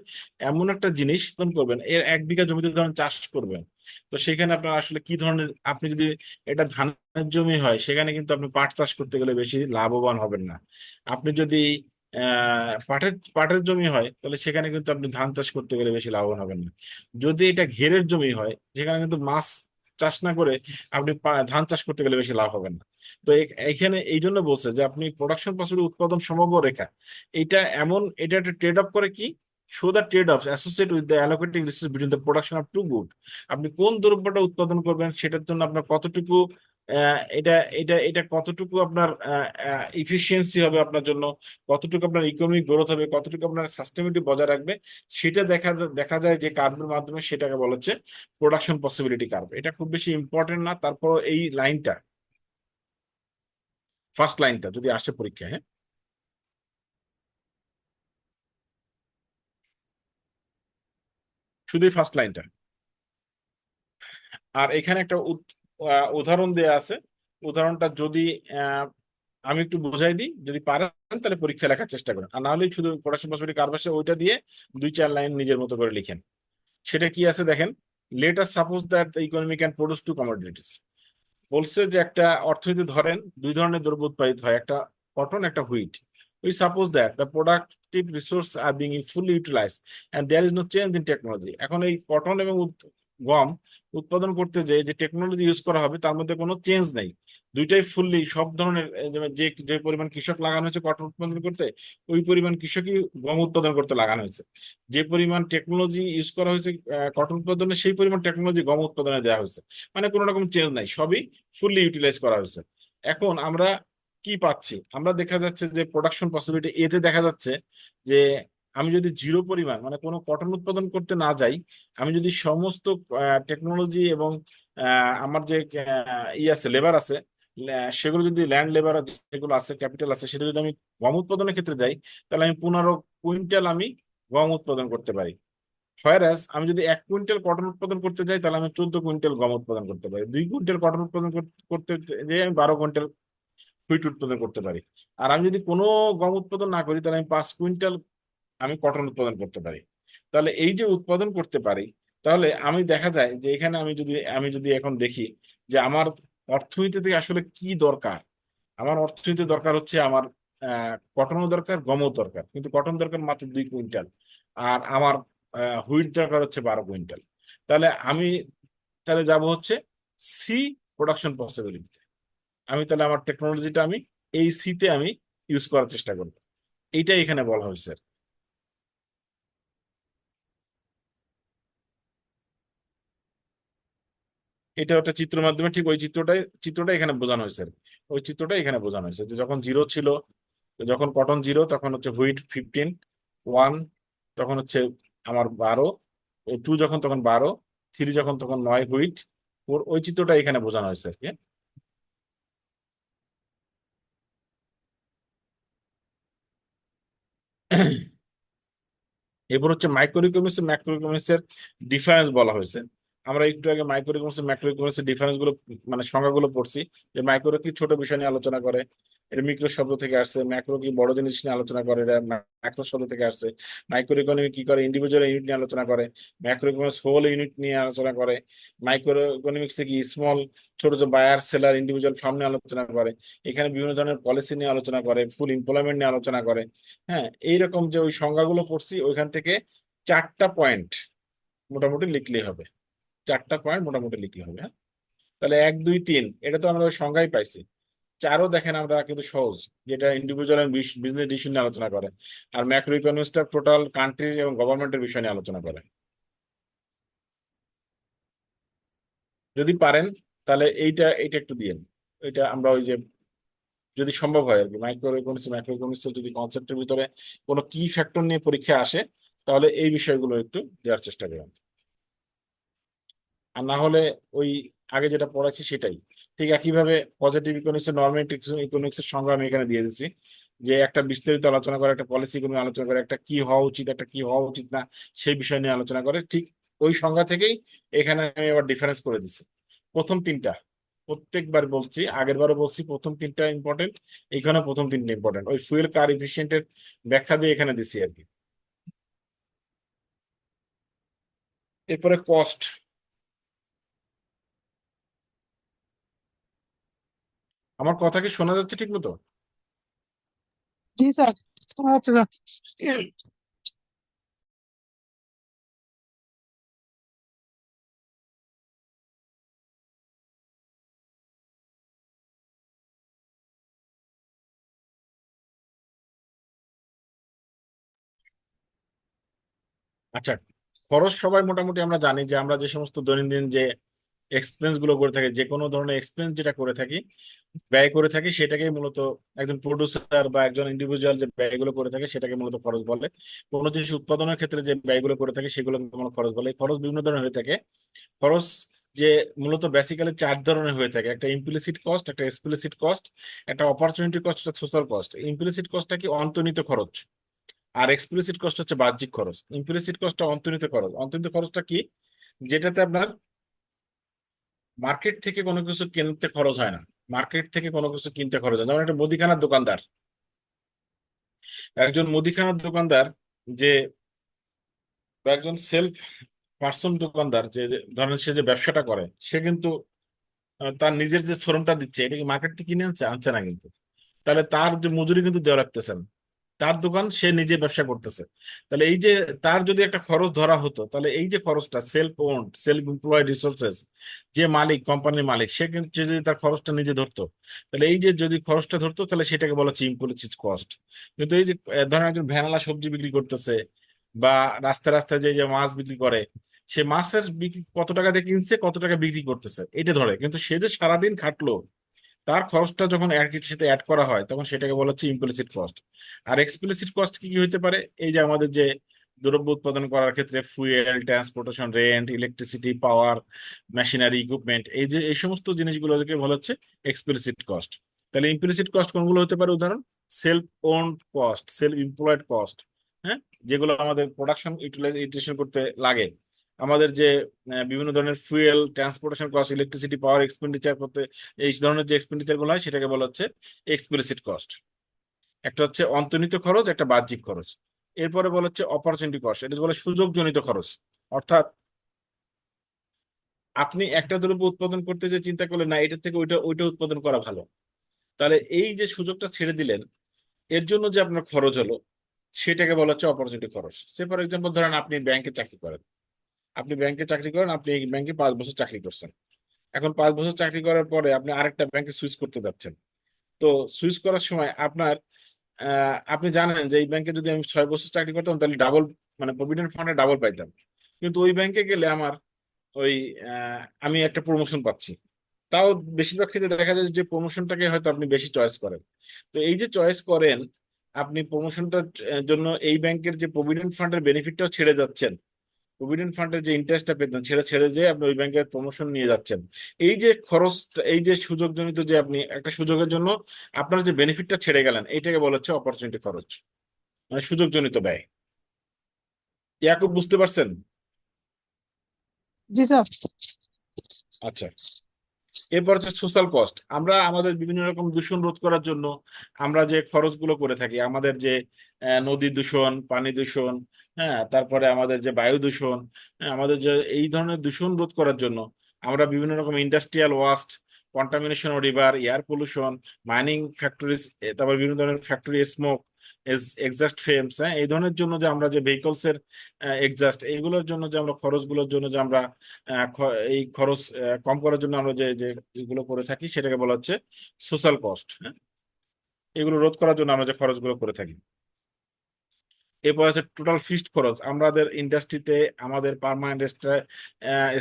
এমন একটা জিনিস উৎপাদন করবেন, এর 1 বিঘা জমিতে যখন চাষ করবেন, তো সেখানে আপনার আসলে কি ধরনের, আপনি যদি এটা ধানের জমি হয় সেখানে কিন্তু আপনি পাট চাষ করতে গেলে বেশি লাভবান হবেন না। আপনি যদি পাটের পাটের জমি হয় তাহলে সেখানে কিন্তু আপনি ধান চাষ করতে গেলে বেশি লাভবান হবেন না। যদি এটা ঘেরের জমি হয় যেখানে কিন্তু মাছ চাষ না করে আপনি ধান চাষ করতে গেলে বেশি লাভ হবেন না। তো এখানে এই জন্য বলছে যে আপনি প্রোডাকশন ফসল উৎপাদন সম্ভাব্য রেখা, এটা একটা ট্রেড অফ করে কি, show the trade-offs associated with the allocating resources between the production of two good। আপনি কোন দ্রব্যটা উৎপাদন করবেন সেটার জন্য আপনার কতটুকু এটা এটা এটা কতটুকু আপনার ইফিসিয়েন্সি হবে আপনার জন্য, কতটুকু আপনার ইকোনমিক গ্রোথ হবে, কতটুকু আপনার সাস্টেনেবিলিটি বজায় রাখবে, সেটা দেখা যায় যে কার্ভের মাধ্যমে, সেটাকে বলা হচ্ছে প্রোডাকশন পসিবিলিটি কার্ভ। এটা খুব বেশি ইম্পর্টেন্ট না, তারপর এই লাইনটা, ফার্স্ট লাইনটা যদি আসে পরীক্ষায়, হ্যাঁ, শুধুই ফার্স্ট লাইনটা। আর এখানে একটা উদাহরণ দেয়া আছে। উদাহরণটা যদি আহ, আমি একটু বোঝাই দিই, যদি পারেন তাহলে পরীক্ষা লেখার চেষ্টা করেন, আর না হলে শুধু প্রোডাকশন পসিবিলিটি কার পাশে ওইটা দিয়ে 2-4 লাইন নিজের মতো করে লিখেন। সেটা কি আছে দেখেন, let us suppose that the economy can produce two commodities. বলছে যে একটা অর্থনীতি ধরেন 2 ধরনের দ্রব্য উৎপাদিত হয়, একটা কটন, একটা wheat. We suppose that the productive resource are being fully utilise and there is no change in technology. এখন এই কটন এবং গম উৎপাদন করতে যে টেকনোলজি ইউজ করা হবে তার মধ্যে কোনো চেঞ্জ নেই। দুইটাই ফুললি, সব ধরনের যে যে পরিমাণ কৃষক লাগানো হয়েছে কটন উৎপাদন করতে, ওই পরিমাণ কৃষকই গম উৎপাদন করতে লাগানো হয়েছে। যে পরিমাণ টেকনোলজি ইউজ করা হয়েছে কটন উৎপাদনে, সেই পরিমাণ টেকনোলজি গম উৎপাদনে দেওয়া হয়েছে। মানে কোনো রকম চেঞ্জ নাই, সবই ফুললি ইউটিলাইজ করা হয়েছে। এখন আমরা কি পাচ্ছি, আমরা দেখা যাচ্ছে যে প্রোডাকশন পসিবিলিটি এতে দেখা যাচ্ছে যে আমি যদি জিরো পরিমাণ মানে কোনো কটন উৎপাদন করতে না যাই, আমি যদি সমস্ত টেকনোলজি এবং আমার যে ই আছে, লেবার আছে, সেগুলো যদি ল্যান্ড লেবার যেগুলো আছে, ক্যাপিটাল আছে, সেটা যদি আমি গম উৎপাদনের ক্ষেত্রে যাই, তাহলে আমি 15 কুইন্টাল আমি গম উৎপাদন করতে পারি। হোয়ারাস আমি যদি 1 কুইন্টাল কটন উৎপাদন করতে যাই তাহলে আমি 14 কুইন্টাল গম উৎপাদন করতে পারি। 2 কুইন্টাল কটন উৎপাদন করতে যেয়ে আমি 12 কুইন্টাল হুইট উৎপাদন করতে পারি। আর আমি যদি কোনো গম উৎপাদন না করি তাহলে আমি 5 কুইন্টাল আমি কটন উৎপাদন করতে পারি। তাহলে এই যে উৎপাদন করতে পারি, তাহলে আমি দেখা যায় যে এখানে আমি যদি এখন দেখি যে আমার অর্থনীতিতে আসলে কি দরকার। আমার অর্থনীতি দরকার হচ্ছে আমার কটনও দরকার, গমও দরকার, কিন্তু কটন দরকার মাত্র 2 কুইন্টাল, আর আমার হুইট দরকার হচ্ছে 12 কুইন্টাল। তাহলে আমি যাব হচ্ছে সি, প্রোডাকশন পসিবিলিটিতে। আমি তাহলে আমার টেকনোলজিটা আমি এই সিতে আমি ইউজ করার চেষ্টা করবো। এইটাই এখানে বলা হয়েছে। এটা একটা চিত্রের মাধ্যমে ঠিক ওই চিত্রটা এখানে বোঝানো হয়েছে আর কি। ওই চিত্রটা এখানে বোঝানো হয়েছে যে যখন জিরো ছিল, যখন কটন জিরো তখন হচ্ছে হুইট 15, 1 তখন হচ্ছে আমার 12, 2 যখন তখন 12, 3 যখন তখন 9 হুইট, 4, ওই চিত্রটা এখানে বোঝানো হয়েছে আর কি। এরপর হচ্ছে মাইক্রো ইকোনমিক্স ও ম্যাক্রো ইকোনমিক্স এর ডিফারেন্স বলা হয়েছে। আমরা একটু আগে মাইক্রো ইকোনমিক্স ও ম্যাক্রো ইকোনমিক্স এর ডিফারেন্স গুলো মানে সংজ্ঞাগুলো পড়ছি। যে মাইক্রো কি ছোট বিষয় নিয়ে আলোচনা করে, এটা মিক্রো শব্দ থেকে আসছে। ম্যাক্রো কি বড় জিনিস নিয়ে আলোচনা করে, এটা ম্যাক্রো শব্দ থেকে আসছে। মাইক্রো ইকোনমি কি করে, ইন্ডিভিজুয়াল ইউনিট নিয়ে আলোচনা করে। ম্যাক্রো ইকোনমিক্স হোল ইউনিট নিয়ে আলোচনা করে। মাইক্রো ইকোনমিক্স কি স্মল, ছোট যে বায়ার সেলার ইন্ডিভিজুয়াল ফার্ম নিয়ে আলোচনা করে। এখানে বিভিন্ন ধরনের পলিসি নিয়ে আলোচনা করে, ফুল এমপ্লয়মেন্ট নিয়ে আলোচনা করে। হ্যাঁ, এইরকম যে ওই সংজ্ঞাগুলো পড়ছি ওইখান থেকে 4টা পয়েন্ট মোটামুটি লিখলেই হবে। 4টা পয়েন্ট মোটামুটি লিখলে হবে, হ্যাঁ। তাহলে 1, 2, 3 এটা তো আমরা ওই সংজ্ঞায় পাইছি। 4ও দেখেন আমরা কিন্তু সহজ, যেটা ইন্ডিভিজুয়াল এন্ড বিজনেস ডিসিশন নিয়ে আলোচনা করে। আর ম্যাক্রো ইকোনমিক্সটা টোটাল কান্ট্রি এবং গভর্নমেন্টের বিষয় নিয়ে আলোচনা করে। যদি পারেন তাহলে এইটা এইটা একটু দিয়েন। এটা আমরা ওই যে যদি সম্ভব হয় আর কি। মাইক্রো ইকোনমিক্সের যদি কনসেপ্টের ভিতরে কোনো কি ফ্যাক্টর নিয়ে পরীক্ষা আসে, তাহলে এই বিষয়গুলো একটু দেওয়ার চেষ্টা করবেন। আর না হলে ওই আগে যেটা পড়াইছি সেটাই ঠিক একইভাবে। পজিটিভ ইকোনমিক্স এর নর্মেটিভ ইকোনমিক্স এর সংজ্ঞা আমি এখানে দিয়ে দিচ্ছি, যে একটা বিস্তারিত আলোচনা করে, একটা পলিসি ইকোনমি আলোচনা করে, একটা কি হওয়া উচিত একটা কি হওয়া উচিত না সেই বিষয় নিয়ে আলোচনা করে, ঠিক ওই সংজ্ঞা থেকেই এখানে আমি আবার ডিফারেন্স করে দিচ্ছি। প্রথম তিনটা প্রত্যেকবার বলছি, আগের বারও বলছি, প্রথম তিনটা ইম্পর্টেন্ট, এখানে প্রথম তিনটা ইম্পর্টেন্ট, ওই ফুয়েল কার এফিসিয়েন্টের ব্যাখ্যা দিয়ে এখানে দিছি আর কি। এরপরে কস্ট। আমার কথা কি শোনা যাচ্ছে ঠিক মতো? জি স্যার, শোনা যাচ্ছে স্যার। আচ্ছা, খরচ সবাই মোটামুটি আমরা জানি যে আমরা যে সমস্ত দৈনন্দিন যে এক্সপেন্স গুলো করে থাকি, যে কোনো ধরনের এক্সপেন্স যেটা করে থাকি, ব্যয় করে থাকি, সেটাকে মূলত একজন প্রডিউসার বা একজন ইন্ডিভিজুয়াল যে ব্যয়গুলো করে থাকে সেটাকে মূলত খরচ বলে। কোনো জিনিস উৎপাদনের ক্ষেত্রে যে ব্যয়গুলো করে থাকে সেগুলো মূলত খরচ বলে। এই খরচ বিভিন্ন ধরনের হয়ে থাকে। খরচ যে মূলত বেসিক্যালি চার ধরনের হয়ে থাকে: একটা ইমপ্লিসিট কস্ট, একটা এক্সপ্লিসিট কস্ট, একটা অপরচুনিটি কস্ট, একটা সোশ্যাল কস্ট। ইমপ্লিসিট কস্টটা কি? অন্তর্নিহিত খরচ। আর এক্সপ্লিসিট কস্ট হচ্ছে বাহ্যিক খরচ। ইমপ্লিসিট কস্টটা অন্তর্নিহিত খরচ। অন্তর্নিহিত খরচটা কি? যেটাতে আপনার মার্কেট থেকে কোনো কিছু কিনতে খরচ হয় না। মার্কেট থেকে কোনো কিছু কিনতে খরচ হয় না। যেমন একটা মুদিখানার দোকানদার, একজন মুদিখানার দোকানদার যে বা একজন সেলফ পার্সন দোকানদার যে ধরেন সে যে ব্যবসাটা করে, সে কিন্তু তার নিজের যে শ্রমটা দিচ্ছে এটা কি মার্কেট থেকে কিনে আনছে? আনছে না কিন্তু। তাহলে তার যে মজুরি কিন্তু দেওয়া লাগতেছে না। তার দোকান, সে নিজে ব্যবসা করতেছে। তাহলে এই যে তার যদি একটা খরচ ধরা হতো, তাহলে এই যে খরচটা self owned, self employed resources, যে মালিক, কোম্পানির মালিক, সে কিন্তু সে যদি তার খরচটা নিজে ধরতো, তাহলে এই যে যদি খরচটা ধরতো, তাহলে সেটাকে বলা হচ্ছে ইমপ্লিসিট কস্ট। কিন্তু এই যে ধরেন একজন ভ্যানওয়ালা সবজি বিক্রি করতেছে, বা রাস্তায় রাস্তায় যে যে মাছ বিক্রি করে, সে মাছের বিক্রি কত টাকা দিয়ে কিনছে, কত টাকা বিক্রি করতেছে এটা ধরে, কিন্তু সে যে সারাদিন খাটলো, তার খরচটা যখন এর সাথে অ্যাড করা হয়, তখন সেটাকে বলা হচ্ছে ইমপ্লিসিট কস্ট। আর এক্সপ্লিসিট কস্ট কি কি হতে পারে? এই যে আমাদের যে দ্রব্য উৎপাদন করার ক্ষেত্রে fuel, transportation, rent, electricity, power, machinery, equipment, এই যে এই সমস্ত জিনিসগুলোকে বলা হচ্ছে এক্সপ্লিসিট কস্ট। তাহলে ইমপ্লিসিট কস্ট কোনগুলো হতে পারে? উদাহরণ: self owned cost, self employed cost, হ্যাঁ, যেগুলো আমাদের প্রোডাকশন ইউটিলাইজেশন করতে লাগে। আমাদের যে বিভিন্ন ধরনের ফুয়েল, ট্রান্সপোর্টেশন কস্ট, ইলেকট্রিসিটি, পাওয়ার এক্সপেন্ডিচার করতে, এই ধরনের যে এক্সপেন্ডিচার গুলো হয় সেটাকে বলা হচ্ছে এক্সপ্লিসিট কস্ট। একটা হচ্ছে অন্তর্নিহিত খরচ, একটা বাহ্যিক খরচ। এরপরে বলা হচ্ছে অপরচুনিটি কস্ট, এটা বলে সুযোগজনিত খরচ। অর্থাৎ আপনি একটা দ্রব্য উৎপাদন করতে যে চিন্তা করলেন না, এটার থেকে ওইটা ওইটা উৎপাদন করা ভালো, তাহলে এই যে সুযোগটা ছেড়ে দিলেন, এর জন্য যে আপনার খরচ হলো, সেটাকে বলা হচ্ছে অপরচুনিটি খরচ। সে ফর এক্সাম্পল ধরেন আপনি ব্যাংকে চাকরি করেন, আপনি এই ব্যাংকে 5 বছর চাকরি করছেন। এখন 5 বছর চাকরি করার পরে আপনি আরেকটা ব্যাংকে সুইচ করতে যাচ্ছেন। তো সুইচ করার সময় আপনার আপনি জানেন যে এই ব্যাংকে যদি আমি 6 বছর চাকরি করতাম, তাহলে ডাবল, মানে প্রভিডেন্ট ফান্ডে ডাবল পাইতাম। কিন্তু ওই ব্যাংকে গেলে আমার ওই আমি একটা প্রমোশন পাচ্ছি। তাও বেশিরভাগ ক্ষেত্রে দেখা যায় যে প্রমোশনটাকে হয়তো আপনি বেশি চয়েস করেন। তো এই যে চয়েস করেন, আপনি প্রমোশনটার জন্য এই ব্যাংকের যে প্রভিডেন্ট ফান্ডের বেনিফিটটাও ছেড়ে যাচ্ছেন। প্রভিডেন্ট ফান্ডের যে ইন্টারেস্টটা পেতেন সেটা ছেড়ে যেয়ে আপনি ওই ব্যাংকের প্রমোশন নিয়ে যাচ্ছেন। এই যে খরচ, এই যে সুযোগজনিত, যে আপনি একটা সুযোগের জন্য আপনার যে বেনিফিটটা ছেড়ে গেলেন, এইটাকে বলা হচ্ছে অপরচুনিটি খরচ, মানে সুযোগজনিত ব্যয়। ইয়াকুব, বুঝতে পারছেন? জি স্যার। আচ্ছা, এরপর হচ্ছে সোশ্যাল কস্ট। আমরা আমাদের বিভিন্ন রকম দূষণ রোধ করার জন্য আমরা যে খরচগুলো করে থাকি, আমাদের যে নদী দূষণ, পানি দূষণ, হ্যাঁ, তারপরে আমাদের যে বায়ু দূষণ, হ্যাঁ, আমাদের যে এই ধরনের দূষণ রোধ করার জন্য আমরা বিভিন্ন রকম industrial waste, contamination of river, air pollution, mining factories, তারপর বিভিন্ন ধরনের ফ্যাক্টরি স্মোক, এক্সাস্ট ফেমস, হ্যাঁ, এই ধরনের জন্য যে আমরা যে ভেহিকলস এর এক্সাস্ট, এইগুলোর জন্য যে আমরা খরচগুলোর জন্য যে আমরা এই খরচ কম করার জন্য আমরা যে যে এগুলো করে থাকি, সেটাকে বলা হচ্ছে সোশ্যাল কস্ট। হ্যাঁ, এগুলো রোধ করার জন্য আমরা যে খরচগুলো করে থাকি। এরপর আছে টোটাল ফিক্সড খরচ। আমাদের ইন্ডাস্ট্রিতে আমাদের পার্মানেন্ট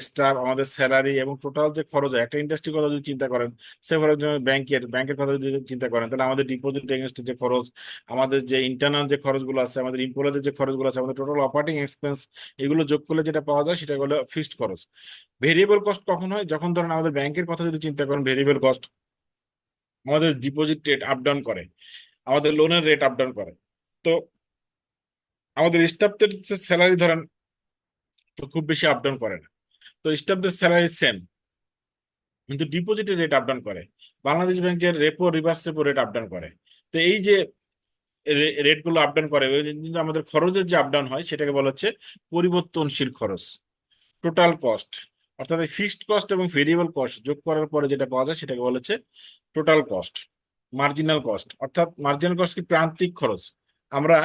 স্টাফ, আমাদের স্যালারি এবং টোটাল যে খরচ হয় একটা ইন্ডাস্ট্রির কথা যদি চিন্তা করেন, সে ফর ব্যাংকের কথা যদি চিন্তা করেন, তাহলে আমাদের ডিপোজিট এগেনস্ট যে খরচ, আমাদের যে ইন্টারনাল যে খরচগুলো আছে, আমাদের এমপ্লয়ীদের যে খরচগুলো আছে, আমাদের টোটাল অপারেটিং এক্সপেন্স, এগুলো যোগ করলে যেটা পাওয়া যায় সেটা হলো ফিক্সড খরচ। ভেরিয়েবল কস্ট কখন হয়? যখন ধরেন আমাদের ব্যাংকের কথা যদি চিন্তা করেন, ভেরিয়েবল কস্ট আমাদের ডিপোজিট রেট আপ ডাউন করে, আমাদের লোনের রেট আপ ডাউন করে। তো আমাদের স্টাফদের স্যালারি ধরেন তো খুব বেশি আপ ডাউন করে না, তো স্টাফদের স্যালারি সেম, কিন্তু ডিপোজিটের রেট আপ ডাউন করে। বাংলাদেশ ব্যাংকের repo reverse repo rate up down করে। তো এই যে রেট গুলো আপ ডাউন করে, ওই জন্য আমাদের খরচের যে আপ ডাউন হয় সেটাকে বলা হচ্ছে পরিবর্তনশীল খরচ, টোটাল কস্ট। অর্থাৎ এই ফিক্সড কস্ট এবং ভেরিয়েবল কস্ট যোগ করার পরে যেটা পাওয়া যায় সেটাকে বলা হচ্ছে টোটাল কস্ট। মার্জিনাল কস্ট, অর্থাৎ মার্জিনাল কস্ট কি? প্রান্তিক খরচ। আমরা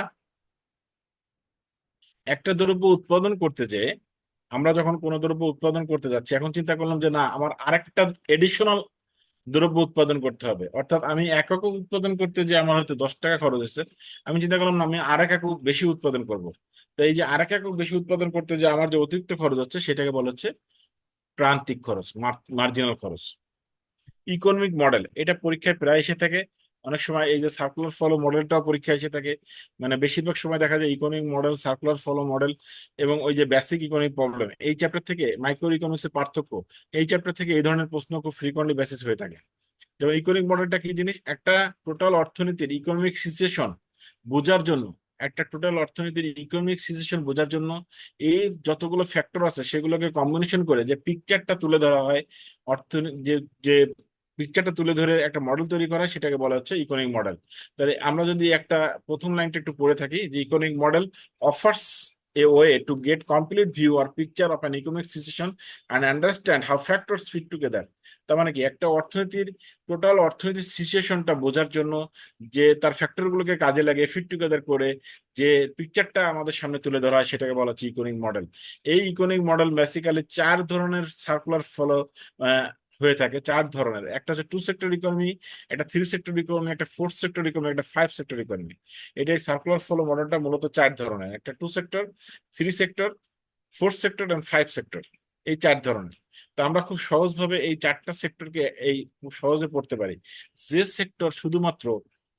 একটা দ্রব্য উৎপাদন করতে যে, আমরা যখন কোনো দ্রব্য উৎপাদন করতে যাচ্ছি, এখন চিন্তা করলাম যে না, আমার আরেকটা এডিশনাল দ্রব্য উৎপাদন করতে হবে। অর্থাৎ আমি এক একক উৎপাদন করতে যে আমার হয়তো 10 টাকা খরচ হচ্ছে, আমি চিন্তা করলাম না, আমি আরেক একক বেশি উৎপাদন করব। তো এই যে আরেক একক বেশি উৎপাদন করতে যে আমার যে অতিরিক্ত খরচ হচ্ছে সেটাকে বলা হচ্ছে প্রান্তিক খরচ, মার্জিনাল খরচ। ইকোনমিক মডেল, এটা পরীক্ষায় প্রায় এসে থাকে। অনেক সময় এই যে সার্কুলার ফলো মডেলটাও পরীক্ষায় এসে থাকে। মানে বেশিরভাগ সময় দেখা যায় economic model, circular follow model এবং ওই যে বেসিক ইকোনমিক প্রবলেম, এই চ্যাপ্টার থেকে মাইক্রো ইকোনমিক্সের পার্থক্য, এই চ্যাপ্টার থেকে এই ধরনের প্রশ্ন খুব ফ্রিকোয়েন্টলি বেসিস হয়ে থাকে। যেমন ইকোনমিক মডেলটা কি জিনিস? একটা টোটাল অর্থনীতির ইকোনমিক সিচুয়েশন বোঝার জন্য, একটা টোটাল অর্থনীতির ইকোনমিক সিচুয়েশন বোঝার জন্য এই যতগুলো ফ্যাক্টর আছে সেগুলোকে কম্বিনেশন করে যে পিকচারটা তুলে ধরা হয়, অর্থনীতি যে যে পিকচারটা তুলে ধরে একটা মডেল তৈরি করা হয়, সেটাকে বলা হচ্ছে ইকোনমিক মডেল। তাহলে আমরা যদি একটা প্রথম লাইনটা একটু পড়ে থাকি, যে economic model offers a way to get complete view or picture of an economic situation and understand how factors fit together। তার মানে কি? একটা অর্থনীতির টোটাল অর্থনীতির সিচুয়েশনটা বোঝার জন্য যে তার ফ্যাক্টর গুলোকে কাজে লাগে ফিট টুগেদার করে যে পিকচারটা আমাদের সামনে তুলে ধরা হয় সেটাকে বলা হচ্ছে ইকোনমিক মডেল। এই ইকোনমিক মডেল বেসিক্যালি 4 ধরনের সার্কুলার ফলো হয়ে থাকে। 4 ধরনের, একটা হচ্ছে 2 সেক্টর ইকোনমি, একটা 3 সেক্টর ইকোনমি, একটা 4 সেক্টর ইকোনমি, একটা 5 সেক্টর ইকোনমি। এটাই সার্কুলার ফলো মডেলটা মূলত 4 ধরনের, একটা 2 সেক্টর, 3 সেক্টর, 4 সেক্টর এবং 5 সেক্টর, এই 4 ধরনের। তো আমরা খুব সহজভাবে এই 4টা সেক্টরকে এই খুব সহজে পড়তে পারি। যে সেক্টর শুধুমাত্র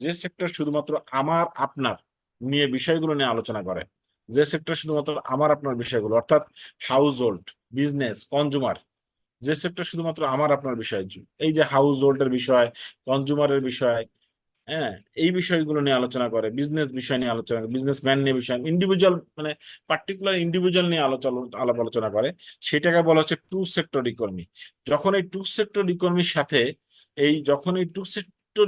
যে সেক্টর শুধুমাত্র আমার আপনার নিয়ে বিষয়গুলো নিয়ে আলোচনা করে, যে সেক্টর শুধুমাত্র আমার আপনার বিষয়গুলো, অর্থাৎ হাউস হোল্ড, বিজনেস, কনজুমার, যে সেক্টর শুধুমাত্র আমার আপনার বিষয়, এই যে হাউস হোল্ডের বিষয়, কনজুমারের বিষয়, হ্যাঁ, এই বিষয়গুলো নিয়ে আলোচনা করে, বিজনেস বিষয় নিয়ে আলোচনা করে, বিজনেস ম্যান নিয়ে বিষয়, ইন্ডিভিজুয়াল মানে পার্টিকুলার ইন্ডিভিজুয়াল নিয়ে আলাপ আলোচনা করে, সেটাকে বলা হচ্ছে 2 সেক্টর ইকোনমি। যখন এই 2 সেক্টর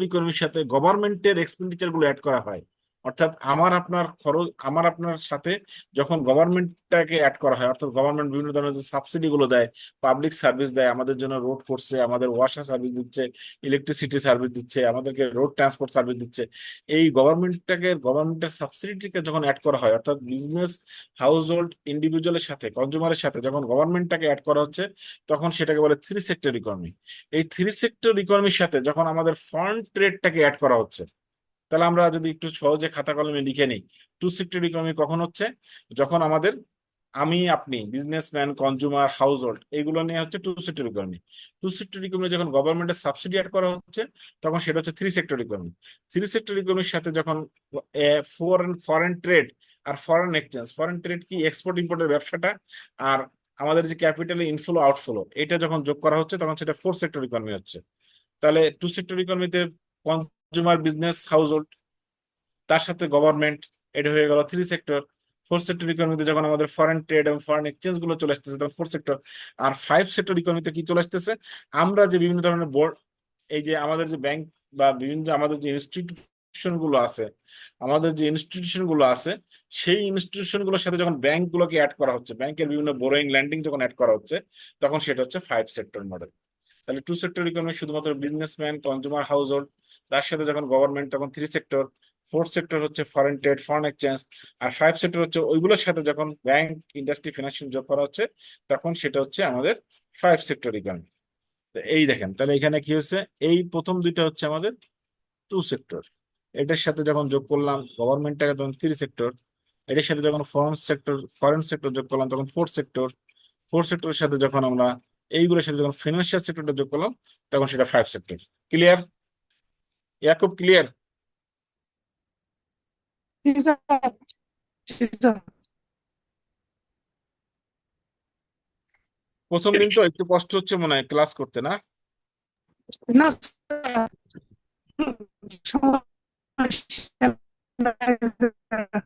ইকোনমির সাথে গভর্নমেন্টের এক্সপেন্ডিচার গুলো অ্যাড করা হয়, অর্থাৎ আমার আপনার খরচ, আমার আপনার সাথে যখন গভর্নমেন্টটাকে অ্যাড করা হয়, অর্থাৎ গভর্নমেন্ট বিভিন্ন ধরনের যে সাবসিডি গুলো দেয়, পাবলিক সার্ভিস দেয়, আমাদের জন্য রোড করছে, আমাদের ওয়াসার সার্ভিস দিচ্ছে, ইলেকট্রিসিটি সার্ভিস দিচ্ছে, আমাদেরকে রোড ট্রান্সপোর্ট সার্ভিস দিচ্ছে। এই গভর্নমেন্টের সাবসিডিটিকে যখন অ্যাড করা হয়, অর্থাৎ বিজনেস, হাউস হোল্ড, ইন্ডিভিজুয়ালের সাথে, কনজিউমারের সাথে যখন গভর্নমেন্টটাকে অ্যাড করা হচ্ছে, তখন সেটাকে বলে 3 সেক্টর ইকোনমি। এই 3 সেক্টর ইকোনমির সাথে যখন আমাদের ফরেন ট্রেডটাকে অ্যাড করা হচ্ছে, তাহলে আমরা যদি একটু সহজে খাতা কলমে লিখে নিই, 2 সেক্টর ইকোনমি কখন হচ্ছে? যখন আমাদের আমি আপনি বিজনেসম্যান, কনজুমার, হাউস হোল্ড, এগুলো নিয়ে হচ্ছে 2 সেক্টর ইকোনমি। 2 সেক্টর ইকোনমি যখন গভর্নমেন্টের সাবসিডি অ্যাড করা হচ্ছে, তখন সেটা হচ্ছে 3 সেক্টর ইকোনমি। 3 সেক্টর ইকোনমির সাথে যখন ফরেন ফরেন ট্রেড আর ফরেন এক্সচেঞ্জ, ফরেন ট্রেড কি? এক্সপোর্ট ইম্পোর্টের ব্যবসাটা, আর আমাদের যে ক্যাপিটাল ইনফ্লো আউটফ্লো, এটা যখন যোগ করা হচ্ছে তখন সেটা 4 সেক্টর ইকোনমি হচ্ছে। তাহলে 2 সেক্টর ইকোনমিতে কনজুমার, বিজনেস, হাউস হোল্ড, তার সাথে গভর্নমেন্ট, এটা হয়ে গেল 3 সেক্টর। 4 সেক্টর ইকোনমিতে যখন আমাদের ফরেন ট্রেড এবং ফরেন এক্সচেঞ্জ গুলো চলে আসতেছে, তখন 4 সেক্টর। আর 5 সেক্টর ইকোনমিতে কি চলে আসতেছে? আমরা যে বিভিন্ন ধরনের বোর্ড, এই যে আমাদের যে ব্যাংক বা বিভিন্ন আমাদের যে ইনস্টিটিউশন গুলো আছে, আমাদের যে ইনস্টিটিউশন গুলো আছে, সেই ইনস্টিটিউশন গুলোর সাথে যখন ব্যাংক গুলোকে অ্যাড করা হচ্ছে, ব্যাংকের বিভিন্ন বোরোয়িং ল্যান্ডিং যখন অ্যাড করা হচ্ছে, তখন সেটা হচ্ছে 5 সেক্টর মডেল। তাহলে 2 সেক্টর ইকোনমি শুধুমাত্র বিজনেসম্যান, কনজুমার, হাউস হোল্ড, তার সাথে যখন গভর্নমেন্ট, তখন 3 সেক্টর। 4 সেক্টর হচ্ছে ফরেন ট্রেড, ফরেন এক্সচেঞ্জ। আর 5 সেক্টর হচ্ছে ওইগুলোর সাথে যখন ব্যাংক, ইন্ডাস্ট্রি, ফিনান্সিয়াল যোগ করা হচ্ছে, তখন সেটা হচ্ছে আমাদের 5 সেক্টর ইকোনমি। এই দেখেন, তাহলে এখানে কি হচ্ছে? এই প্রথম দুইটা হচ্ছে আমাদের 2 সেক্টর, এটার সাথে যখন যোগ করলাম গভর্নমেন্টটাকে, তখন 3 সেক্টর। এটার সাথে যখন ফরেন সেক্টর যোগ করলাম তখন ফোর্থ সেক্টরের সাথে যখন আমরা এইগুলোর সাথে যখন ফিনান্সিয়াল সেক্টরটা যোগ করলাম তখন সেটা five sector. Clear? Yakub, clear? জি স্যার। জি স্যার। প্রথম দিন তো একটু কষ্ট হচ্ছে মনে হয় ক্লাস করতে, না? না স্যার, সমস্যা নাই স্যার।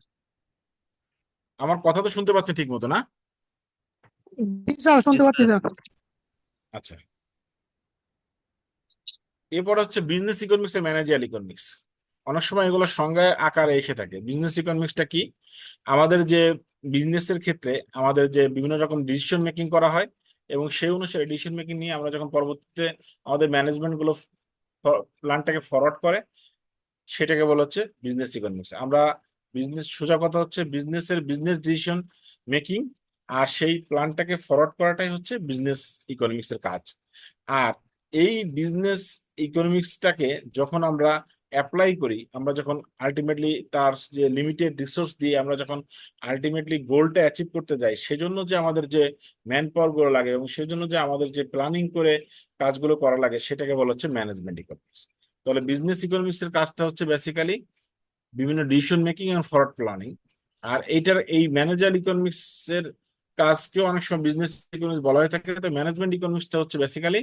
আমার কথা তো শুনতে পাচ্ছে ঠিক মতো, না? জি স্যার, শুনতে পাচ্ছি স্যার। আচ্ছা, এরপর হচ্ছে বিজনেস ইকোনমিক্স এর ম্যানেজার ইকোনমিক্স। অনেক সময় এগুলো সংজ্ঞায় আকারে এসে থাকে। বিজনেস ইকোনমিক্সটা কি? আমাদের যে বিজনেসের ক্ষেত্রে আমাদের যে বিভিন্ন রকম ডিসিশন মেকিং করা হয় এবং সেই অনুসারে ডিসিশন মেকিং নিয়ে আমরা যখন পরবর্তীতে আমাদের ম্যানেজমেন্ট গুলো প্ল্যানটাকে ফরওয়ার্ড করে, সেটাকে বলা হচ্ছে বিজনেস ইকোনমিক্স। আমরা সোজা কথা হচ্ছে বিজনেসের বিজনেস ডিসিশন মেকিং আর সেই প্ল্যানটাকে ফরওয়ার্ড করাটাই হচ্ছে বিজনেস ইকোনমিক্স এর কাজ। আর এই বিজনেস ইকোনমিক্সটাকে যখন আমরা অ্যাপ্লাই করি, আমরা যখন আলটিমেটলি তার যে লিমিটেড রিসোর্স দিয়ে আমরা যখন আলটিমেটলি গোলটা অ্যাচিভ করতে যাই, সেজন্য যে আমাদের যে ম্যান পাওয়ার গুলো লাগে এবং সেজন্য যে আমাদের যে প্ল্যানিং করে কাজগুলো করা লাগে, সেটাকে বলা হচ্ছে ম্যানেজমেন্ট ইকোনমিক্স। তাহলে বিজনেস ইকোনমিক্স এর কাজটা হচ্ছে বেসিক্যালি বিভিন্ন decision making and forward planning. আর এই ম্যানেজার ইকোনমিক্স এর কাজকেও অনেক সময় বিজনেস ইকোনমিক্স বলা হয়ে থাকে। তো ম্যানেজমেন্ট ইকোনমিক্সটা হচ্ছে বেসিক্যালি